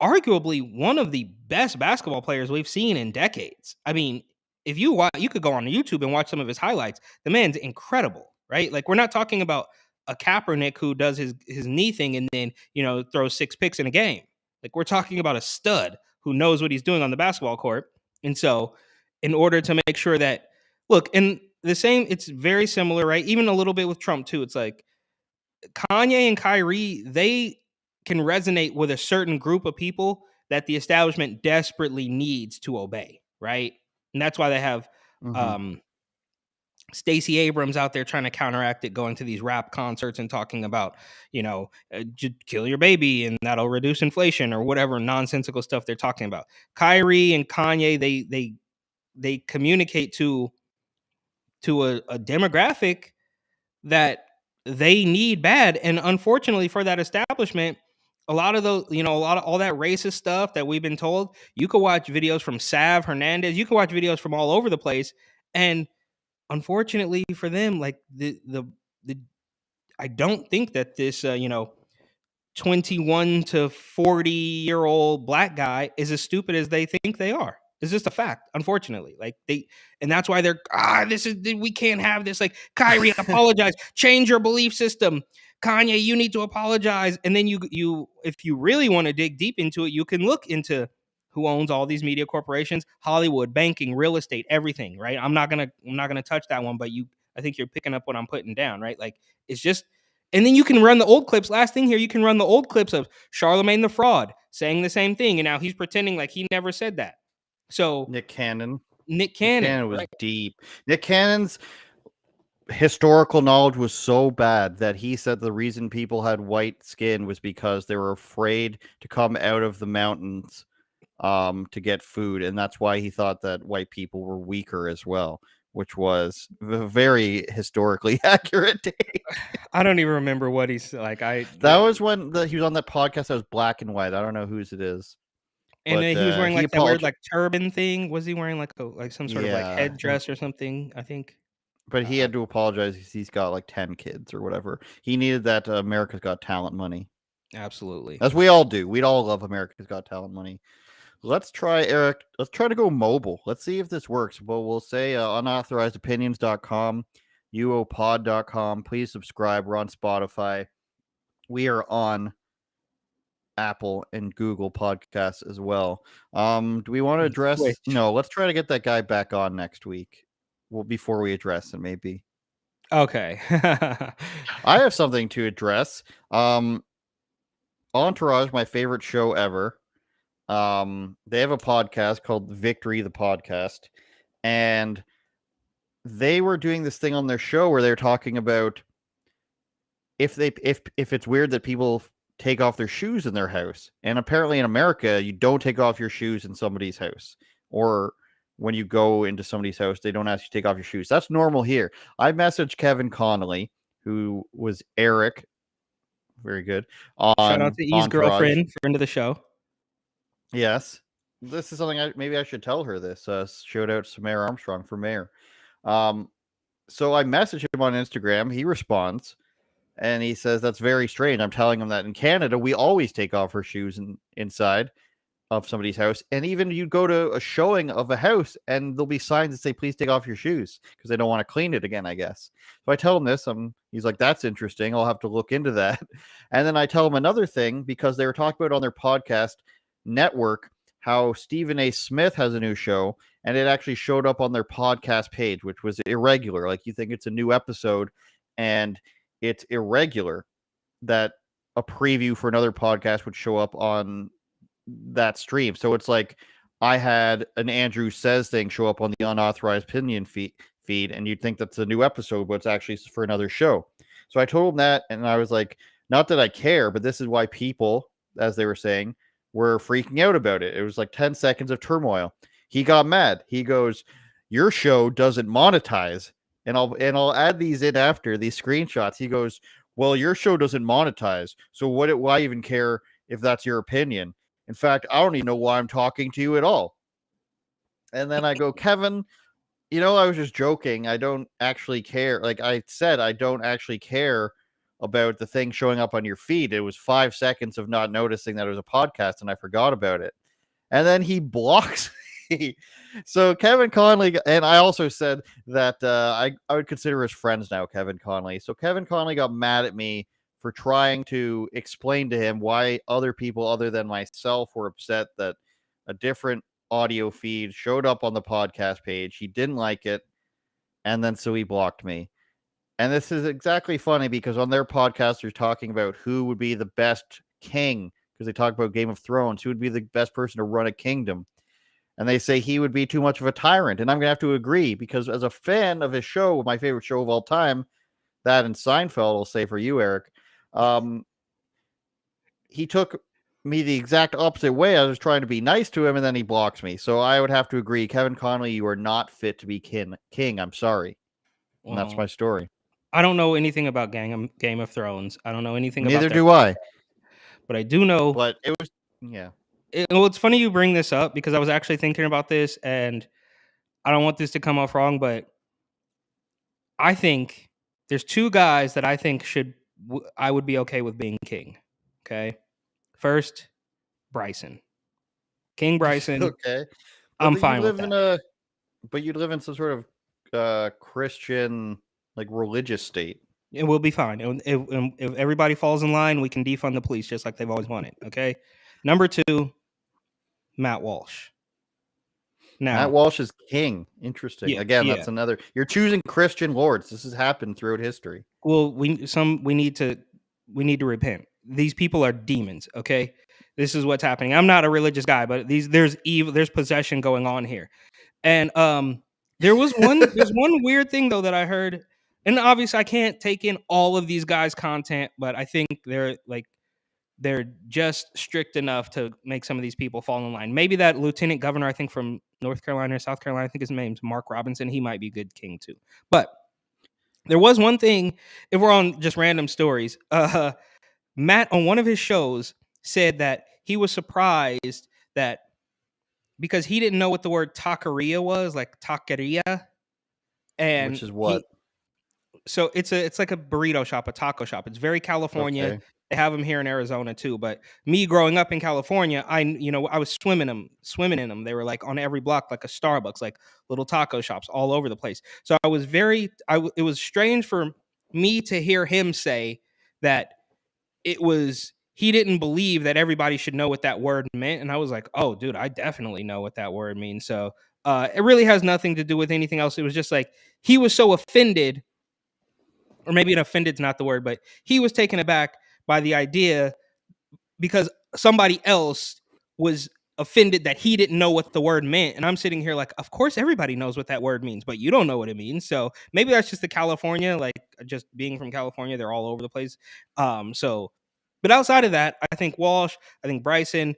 arguably one of the best basketball players we've seen in decades. I mean, if you watch, you could go on YouTube and watch some of his highlights. The man's incredible, right? Like we're not talking about a Kaepernick who does his knee thing and then throws 6 picks in a game. Like we're talking about a stud who knows what he's doing on the basketball court. And so, in order to make sure that look, and the same, it's very similar, right? Even a little bit with Trump too. It's like Kanye and Kyrie, they can resonate with a certain group of people that the establishment desperately needs to obey, right? And that's why they have Stacey Abrams out there trying to counteract it, going to these rap concerts and talking about, kill your baby and that'll reduce inflation or whatever nonsensical stuff they're talking about. Kyrie and Kanye, they communicate to a demographic that they need bad. And unfortunately for that establishment, a lot of those, a lot of all that racist stuff that we've been told, you could watch videos from Sav Hernandez, you can watch videos from all over the place. And unfortunately for them, like the I don't think that this 21 to 40-year-old black guy is as stupid as they think they are. It's just a fact, unfortunately. Like and that's why they're we can't have this. Like Kyrie, apologize, change your belief system. Kanye, you need to apologize. And then you if you really want to dig deep into it, you can look into who owns all these media corporations, Hollywood, banking, real estate, everything, right? I'm not gonna touch that one, but I think you're picking up what I'm putting down, right? Like it's just. And then you can run the old clips. Last thing here, you can run the old clips of Charlemagne the Fraud, saying the same thing, and now he's pretending like he never said that. So Nick Cannon. Nick Cannon was right? deep. Nick Cannon's historical knowledge was so bad that he said the reason people had white skin was because they were afraid to come out of the mountains to get food, and that's why he thought that white people were weaker as well, which was a very historically accurate take. I don't even remember what he's like. That was when he was on that podcast that was black and white. I don't know whose it is. And But, he was wearing he like that weird apolog- like turban thing. Was he wearing like some sort of like Yeah. headdress or something? I think. But he had to apologize because he's got like 10 kids or whatever. He needed that America's Got Talent money. Absolutely. As we all do. We'd all love America's Got Talent money. Let's try, Eric. Let's try to go mobile. Let's see if this works. Well, we'll say unauthorizedopinions.com, uopod.com. Please subscribe. We're on Spotify. We are on Apple and Google podcasts as well. Do we want to address? Switch. No, let's try to get that guy back on next week. Well, before we address it, maybe. Okay. I have something to address. Entourage, my favorite show ever. They have a podcast called Victory the Podcast, and they were doing this thing on their show where they're talking about if it's weird that people take off their shoes in their house. And apparently in America, you don't take off your shoes in somebody's house, or when you go into somebody's house, they don't ask you to take off your shoes. That's normal here. I messaged Kevin Connolly, who was Eric. Very good. Shout out to E's girlfriend, friend of the show. Yes. This is something maybe I should tell her this. Shout out to Mayor Armstrong for mayor. So I message him on Instagram. He responds, and he says, that's very strange. I'm telling him that in Canada, we always take off our shoes inside of somebody's house. And even you go to a showing of a house, and there'll be signs that say, please take off your shoes, because they don't want to clean it again, I guess. So I tell him this. He's like, that's interesting. I'll have to look into that. And then I tell him another thing, because they were talking about on their podcast network how Stephen A. Smith has a new show, and it actually showed up on their podcast page, which was irregular. Like, you think it's a new episode, and it's irregular that a preview for another podcast would show up on that stream. So it's like I had an Andrew Says thing show up on the unauthorized opinion feed, and you'd think that's a new episode, but it's actually for another show. So I told him that, and I was like, not that I care, but this is why people, as they were saying, were freaking out about it. It was like 10 seconds of turmoil. He got mad. He goes, your show doesn't monetize. And I'll add these in after these screenshots. He goes, well, your show doesn't monetize. So why even care if that's your opinion? In fact, I don't even know why I'm talking to you at all. And then I go, Kevin, I was just joking. I don't actually care. Like I said, I don't actually care about the thing showing up on your feed. It was 5 seconds of not noticing that it was a podcast, and I forgot about it. And then he blocks me. So Kevin Conley, and I also said that I would consider us friends now, Kevin Conley. So Kevin Conley got mad at me for trying to explain to him why other people other than myself were upset that a different audio feed showed up on the podcast page. He didn't like it, and then so he blocked me. And this is exactly funny because on their podcast, they're talking about who would be the best king, because they talk about Game of Thrones, who would be the best person to run a kingdom. And they say he would be too much of a tyrant. And I'm going to have to agree, because as a fan of his show, my favorite show of all time, that and Seinfeld, I'll say for you, Eric, he took me the exact opposite way. I was trying to be nice to him, and then he blocks me. So I would have to agree, Kevin Connolly, you are not fit to be king. I'm sorry. And that's my story. I don't know anything about Game of Thrones. I don't know anything Neither about do I. But I do know. But it was, yeah. Well, it's funny you bring this up, because I was actually thinking about this, and I don't want this to come off wrong, but I think there's two guys that I think I would be okay with being king. Okay. First, Bryson. King Bryson. Okay. I'm fine with that. But you'd live in some sort of Christian, like, religious state. It will be fine. If everybody falls in line, we can defund the police just like they've always wanted. Okay. Number two, Matt Walsh. Now, Matt Walsh is king. Interesting. Yeah, Again, that's another. You're choosing Christian lords. This has happened throughout history. Well, we need to repent. These people are demons. Okay, This is what's happening. I'm not a religious guy, but there's evil, there's possession going on here. And there's one weird thing though that I heard, and obviously I can't take in all of these guys' content, but I think they're just strict enough to make some of these people fall in line. Maybe that lieutenant governor, I think from North Carolina or South Carolina, I think his name's Mark Robinson. He might be a good king too. But there was one thing, if we're on just random stories, Matt on one of his shows said that he was surprised that because he didn't know what the word taqueria was, like taqueria, and Which is what? So it's like a burrito shop, a taco shop. It's very California. Okay. They have them here in Arizona too. But me growing up in California, I was swimming in them. They were like on every block, like a Starbucks, like little taco shops all over the place. So it was strange for me to hear him say that he didn't believe that everybody should know what that word meant. And I was like, oh, dude, I definitely know what that word means. So it really has nothing to do with anything else. It was just like he was so offended, or maybe an offended's not the word, but he was taken aback by the idea because somebody else was offended that he didn't know what the word meant. And I'm sitting here like, of course everybody knows what that word means, but you don't know what it means. So maybe that's just the California, like just being from California, they're all over the place. But outside of that, I think Walsh, I think Bryson,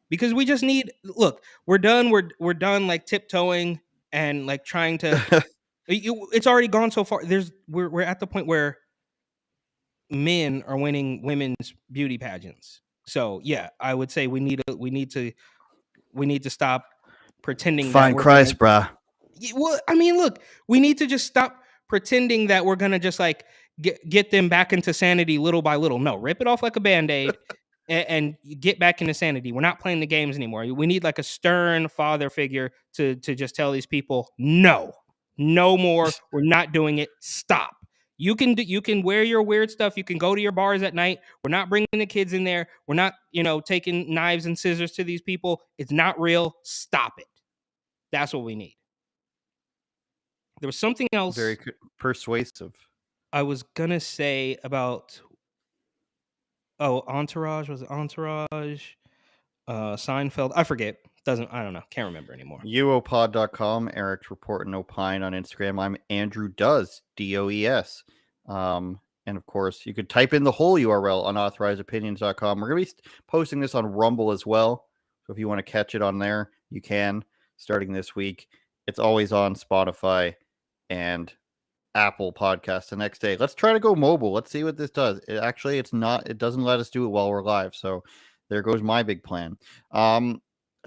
because we just look, we're done like tiptoeing and like trying to it's already gone so far. We're at the point where men are winning women's beauty pageants. So yeah, I would say we need to stop pretending. Find Christ, bruh. Well, I mean, look, we need to just stop pretending that we're gonna just like get them back into sanity little by little. No, rip it off like a Band-Aid and get back into sanity. We're not playing the games anymore. We need like a stern father figure to just tell these people, no more. We're not doing it. Stop. You can wear your weird stuff. You can go to your bars at night. We're not bringing the kids in there. We're not, taking knives and scissors to these people. It's not real. Stop it. That's what we need. There was something else Very persuasive. I was gonna say about Entourage. Was it Entourage? Seinfeld. I forget. I don't know. Can't remember anymore. UOPod.com. Eric's reporting Opine on Instagram. I'm Andrew Does, DOES. And of course, you could type in the whole URL, unauthorizedopinions.com. We're going to be posting this on Rumble as well. So if you want to catch it on there, you can, starting this week. It's always on Spotify and Apple Podcasts the next day. Let's try to go mobile. Let's see what this does. It doesn't let us do it while we're live. So there goes my big plan.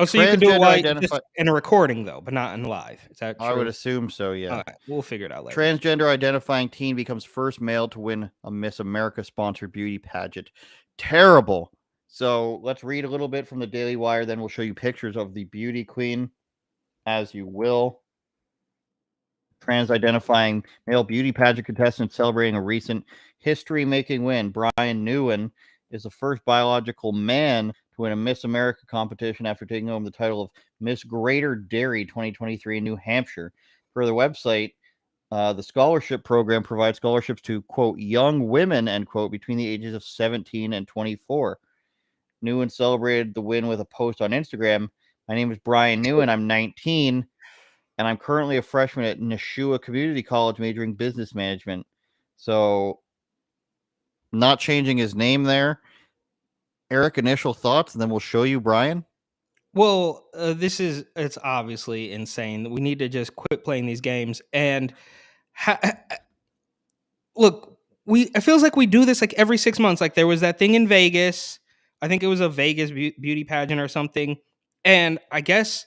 So you can do it just in a recording though, but not in live. Is that true? I would assume so, yeah. All right, we'll figure it out later. Transgender identifying teen becomes first male to win a Miss America sponsored beauty pageant. Terrible. So let's read a little bit from the Daily Wire, then we'll show you pictures of the beauty queen, as you will. Trans identifying male beauty pageant contestant celebrating a recent history-making win. Brian Newen is the first biological man to win a Miss America competition after taking home the title of Miss Greater Dairy 2023 in New Hampshire. Per the website, the scholarship program provides scholarships to, quote, young women, end quote, between the ages of 17 and 24. Newen celebrated the win with a post on Instagram. My name is Brian Newen. I'm 19, and I'm currently a freshman at Nashua Community College majoring business management. So, not changing his name there. Eric, initial thoughts, and then we'll show you Brian. Well, it's obviously insane. We need to just quit playing these games. And look, it feels like we do this like every 6 months. Like there was that thing in Vegas. I think it was a Vegas beauty pageant or something. And I guess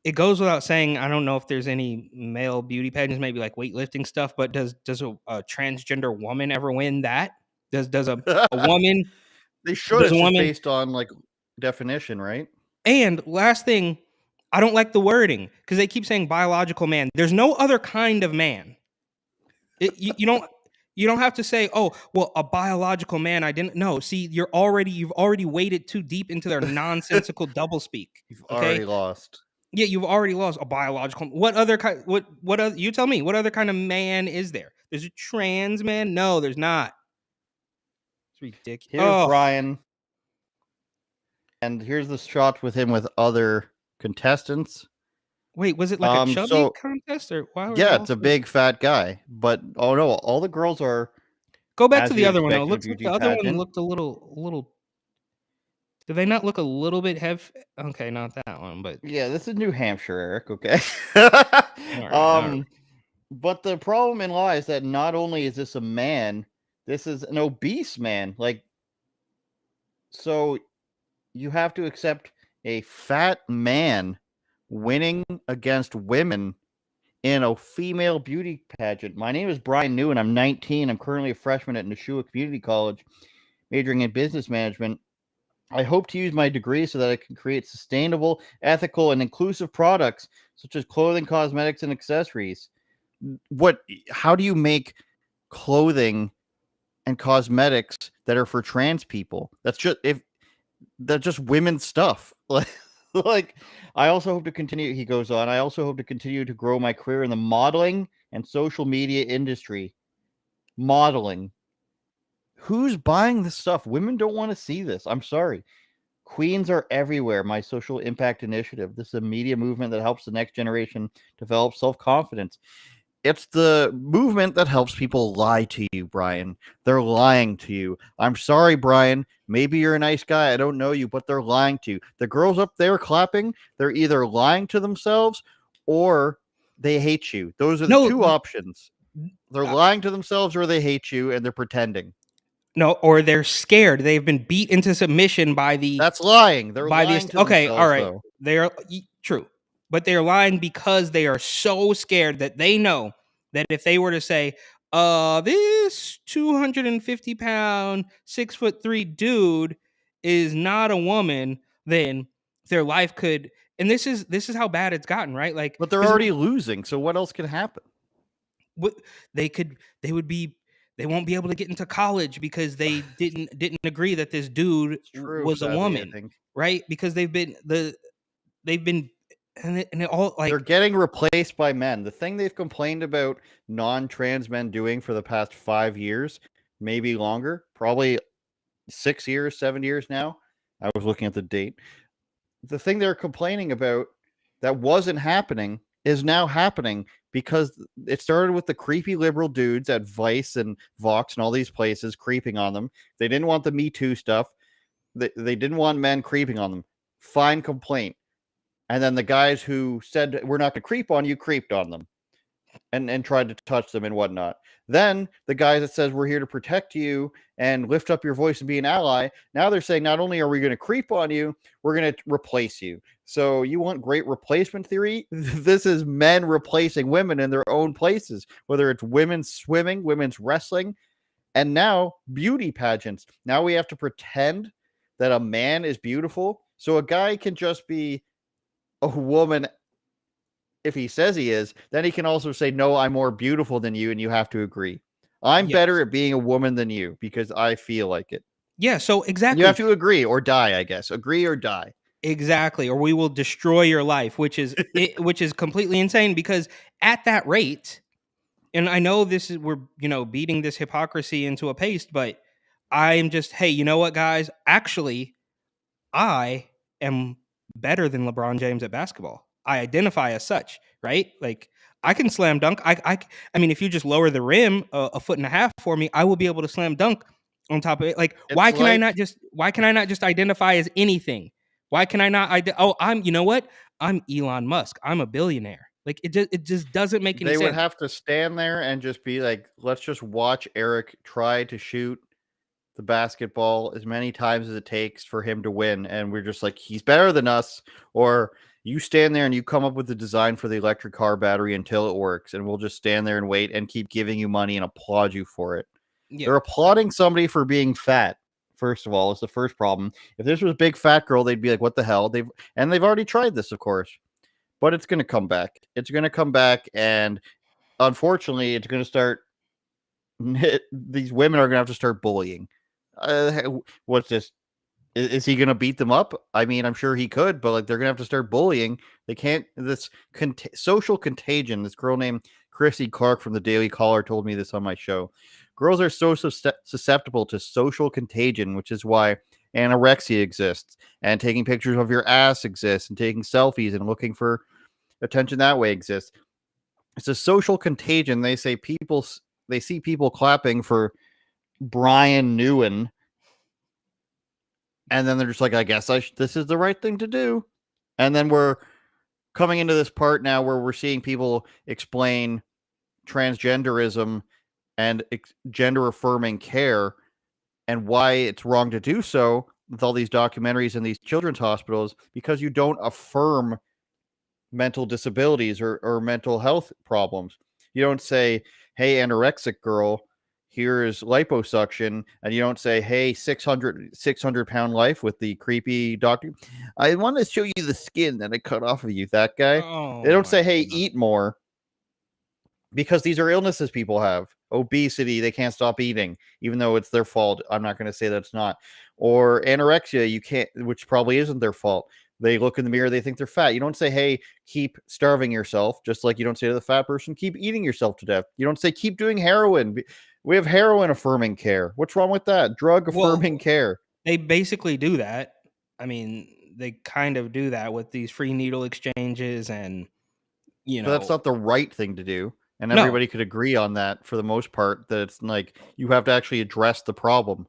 it goes without saying, I don't know if there's any male beauty pageants, maybe like weightlifting stuff, but does a transgender woman ever win that? Does a woman... They should. It's just based on like definition, right? And last thing, I don't like the wording because they keep saying biological man. There's no other kind of man. You don't have to say, oh, well, a biological man. I didn't know. See, you've already waded too deep into their nonsensical doublespeak. You've already lost. Yeah, you've already lost a biological. What other kind? What other? You tell me. What other kind of man is there? There's a trans man. No, there's not. It's ridiculous. Here's Brian. And here's the shot with him with other contestants. Wait, was it like a chubby So contest or why were they yeah, all it's a so- big fat guy. But oh no, all the girls are Go back as to the you'd other one though. expect in a Looks like beauty the other one pageant. looked a little. Did they not look a little bit heavy? Okay, not that one, but Yeah, this is New Hampshire, Eric. Okay. all right. But the problem in law is that not only is this a man, this is an obese man. Like, so you have to accept a fat man winning against women in a female beauty pageant. My name is Brian New, and I'm 19. I'm currently a freshman at Nashua Community College, majoring in business management. I hope to use my degree so that I can create sustainable, ethical, and inclusive products such as clothing, cosmetics, and accessories. How do you make clothing and cosmetics that are for trans people? That's just women's stuff. Like I also hope to continue, he goes on, I also hope to continue to grow my career in the modeling and social media industry. Modeling. Who's buying this stuff? Women don't want to see this. I'm sorry. Queens are everywhere. My social impact initiative. This is a media movement that helps the next generation develop self-confidence. It's the movement that helps people lie to you, Brian. They're lying to you. I'm sorry, Brian. Maybe you're a nice guy. I don't know you, but they're lying to you. The girls up there clapping, they're either lying to themselves or they hate you. Those are the two options. They're lying to themselves or they hate you and they're pretending. No, or they're scared. They've been beat into submission by the. That's lying. They're lying to okay, themselves, all right. though. They are true, but they are lying because they are so scared that they know that if they were to say, this 250-pound, 6'3" dude is not a woman," then their life could. And this is how bad it's gotten, right? Like, but they're already losing. So what else can happen? They won't be able to get into college because they didn't agree that this dude was a woman, right? Because they've been and it all like they're getting replaced by men. The thing they've complained about non-trans men doing for the past 5 years, maybe longer, probably 6 years, 7 years now. I was looking at the date. The thing they're complaining about that wasn't happening is now happening because it started with the creepy liberal dudes at Vice and Vox and all these places creeping on them. They didn't want the Me Too stuff. They didn't want men creeping on them. Fine complaint. And then the guys who said, we're not going to creep on you, creeped on them and tried to touch them and whatnot. Then the guys that says, we're here to protect you and lift up your voice and be an ally. Now they're saying, not only are we going to creep on you, we're going to replace you. So you want great replacement theory? This is men replacing women in their own places, whether it's women's swimming, women's wrestling, and now beauty pageants. Now we have to pretend that a man is beautiful. So a guy can just be a woman if he says he is, then he can also say, no, I'm more beautiful than you, and you have to agree. I'm better at being a woman than you because I feel like it. Yeah, so exactly. You have to agree or die, I guess. Agree or die. Exactly, or we will destroy your life, which is which is completely insane because at that rate, and I know we're beating this hypocrisy into a paste, but I'm just, hey, you know what, guys? Actually, I am better than LeBron James at basketball. I identify as such, right? Like I can slam dunk. I mean, if you just lower the rim a foot and a half for me, I will be able to slam dunk on top of it. Like, why can I not just identify as anything? Why can I not? You know what? I'm Elon Musk. I'm a billionaire. Like it just doesn't make any sense. They would have to stand there and just be like, let's just watch Eric try to shoot the basketball as many times as it takes for him to win. And we're just like, he's better than us. Or you stand there and you come up with the design for the electric car battery until it works. And we'll just stand there and wait and keep giving you money and applaud you for it. Yeah. They're applauding somebody for being fat. First of all, it's the first problem. If this was a big fat girl, they'd be like, what the hell? They've already tried this, of course. But it's going to come back. It's going to come back. And unfortunately, it's going to start. These women are going to have to start bullying. What's this? Is he going to beat them up? I mean, I'm sure he could, but like they're going to have to start bullying. They can't. This social contagion. This girl named Chrissy Clark from the Daily Caller told me this on my show. Girls are so susceptible to social contagion, which is why anorexia exists, and taking pictures of your ass exists, and taking selfies and looking for attention that way exists. It's a social contagion. They see people clapping for Brian Newen, and then they're just like, I guess this is the right thing to do. And then we're coming into this part now where we're seeing people explain transgenderism and gender affirming care and why it's wrong to do so with all these documentaries in these children's hospitals, because you don't affirm mental disabilities or mental health problems. You don't say, hey, anorexic girl, here is liposuction, and you don't say, hey, 600-pound life with the creepy doctor. I want to show you the skin that I cut off of you, that guy. They don't say, hey, eat more, because these are illnesses people have. Obesity, they can't stop eating, even though it's their fault. I'm not going to say that it's not. Or anorexia, you can't, which probably isn't their fault. They look in the mirror, they think they're fat. You don't say, hey, keep starving yourself, just like you don't say to the fat person, keep eating yourself to death. You don't say, keep doing heroin. We have heroin affirming care. What's wrong with that? Drug affirming care. They basically do that. I mean, they kind of do that with these free needle exchanges, and But that's not the right thing to do. And everybody could agree on that for the most part, that it's like you have to actually address the problem.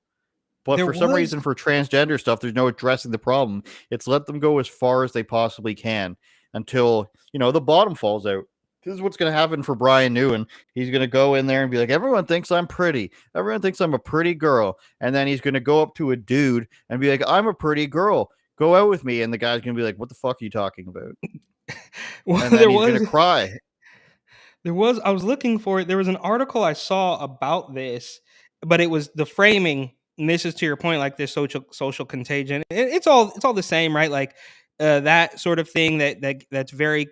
But for some reason, for transgender stuff, there's no addressing the problem. It's let them go as far as they possibly can until, the bottom falls out. This is what's going to happen for Brian Newen. He's going to go in there and be like, everyone thinks I'm pretty. Everyone thinks I'm a pretty girl. And then he's going to go up to a dude and be like, I'm a pretty girl. Go out with me. And the guy's going to be like, what the fuck are you talking about? And then he's going to cry. I was looking for it. There was an article I saw about this, but it was the framing. And this is to your point, like this social contagion. It's all the same, right? Like that sort of thing that's very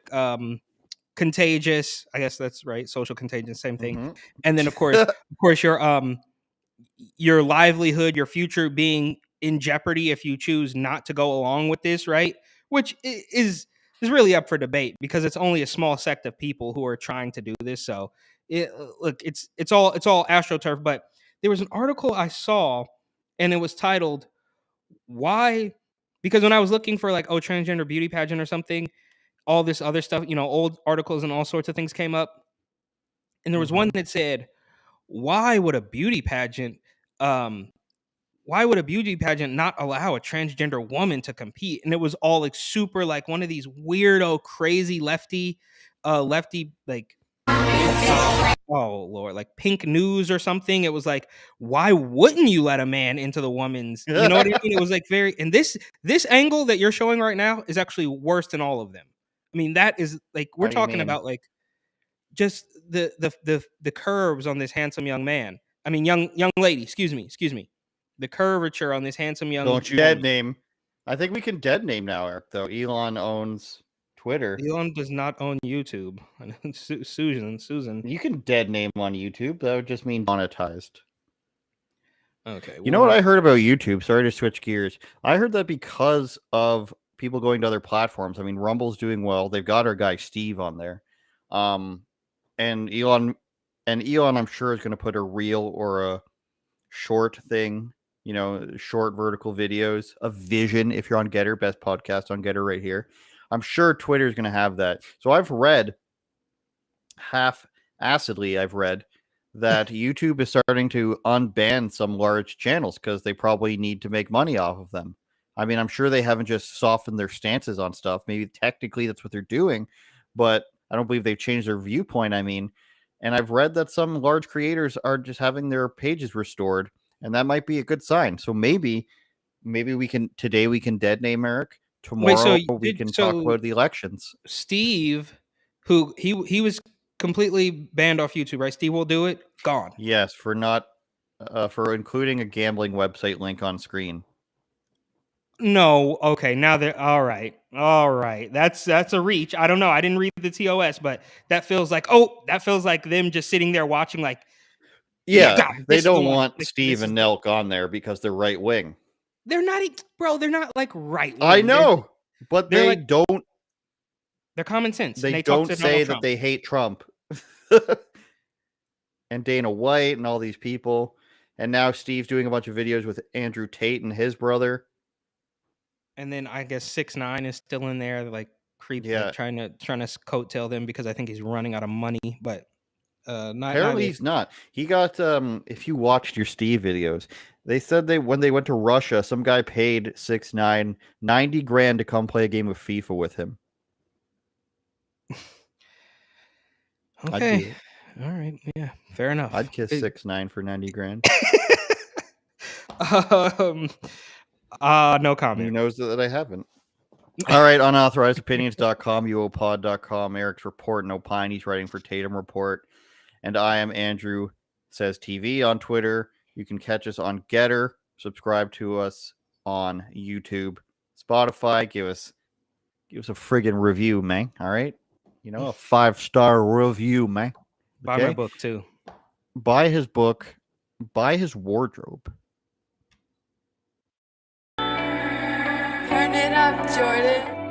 contagious. I guess that's right. Social contagion, same thing. Mm-hmm. And then of course your livelihood, your future being in jeopardy if you choose not to go along with this, right? Which is really up for debate, because it's only a small sect of people who are trying to do this. So it's all astroturf. But there was an article I saw, and it was titled "Why?" Because when I was looking for like transgender beauty pageant or something, all this other stuff, old articles and all sorts of things came up, and there was one that said, "Why would a beauty pageant?" Why would a beauty pageant not allow a transgender woman to compete? And it was all like super, like one of these weirdo, crazy lefty, like, oh Lord, like Pink News or something. It was like, why wouldn't you let a man into the woman's? You know what I mean? It was like and this angle that you're showing right now is actually worse than all of them. I mean, that is like, we're talking about like just the curves on this handsome young man. I mean, young lady, excuse me. The curvature on this handsome young Don't you dead name. I think we can dead name now, Eric, though. Elon owns Twitter. Elon does not own YouTube. Susan. You can dead name on YouTube. That would just mean monetized. Okay. You know what I heard about YouTube? Sorry to switch gears. I heard that because of people going to other platforms. I mean, Rumble's doing well. They've got our guy Steve on there. And Elon, I'm sure, is going to put a reel or a short thing, short vertical videos of Vision. If you're on Getter, best podcast on Getter right here. I'm sure Twitter is going to have that. So I've read half-assedly, that YouTube is starting to unban some large channels because they probably need to make money off of them. I mean, I'm sure they haven't just softened their stances on stuff. Maybe technically that's what they're doing, but I don't believe they've changed their viewpoint. I mean, and I've read that some large creators are just having their pages restored, and that might be a good sign. So maybe we can dead name Eric. Tomorrow we can talk about the elections. Steve, who he was completely banned off YouTube, right? Steve will do it. Gone. Yes, for not for including a gambling website link on screen. No, okay. Now they're all right. That's a reach. I don't know. I didn't read the TOS, but that feels like them just sitting there watching. Like, God, they don't want Steve and Nelk on there because they're right wing. They're not, bro. They're not like right wing. I know, but they don't. They're common sense. They don't say that they hate Trump and Dana White and all these people. And now Steve's doing a bunch of videos with Andrew Tate and his brother. And then I guess 6ix9ine is still in there, like Yeah. trying to coattail them because I think he's running out of money. But Apparently he's not. He got if you watched your Steve videos, they said when they went to Russia, some guy paid 6ix9ine $90,000 to come play a game of FIFA with him. Okay. All right. Yeah. Fair enough. I'd kiss 6ix9ine for $90,000. No comment. He knows that I haven't. All right, unauthorizedopinions.com, uopod.com, Eric's Report and Opine. He's writing for Tatum Report. And I am Andrew Says TV on Twitter. You can catch us on Getter. Subscribe to us on YouTube, Spotify. Give us a friggin' review, man. All right? You know, a 5-star review, man. Okay? Buy my book, too. Buy his book. Buy his wardrobe. Turn it up, Jordan.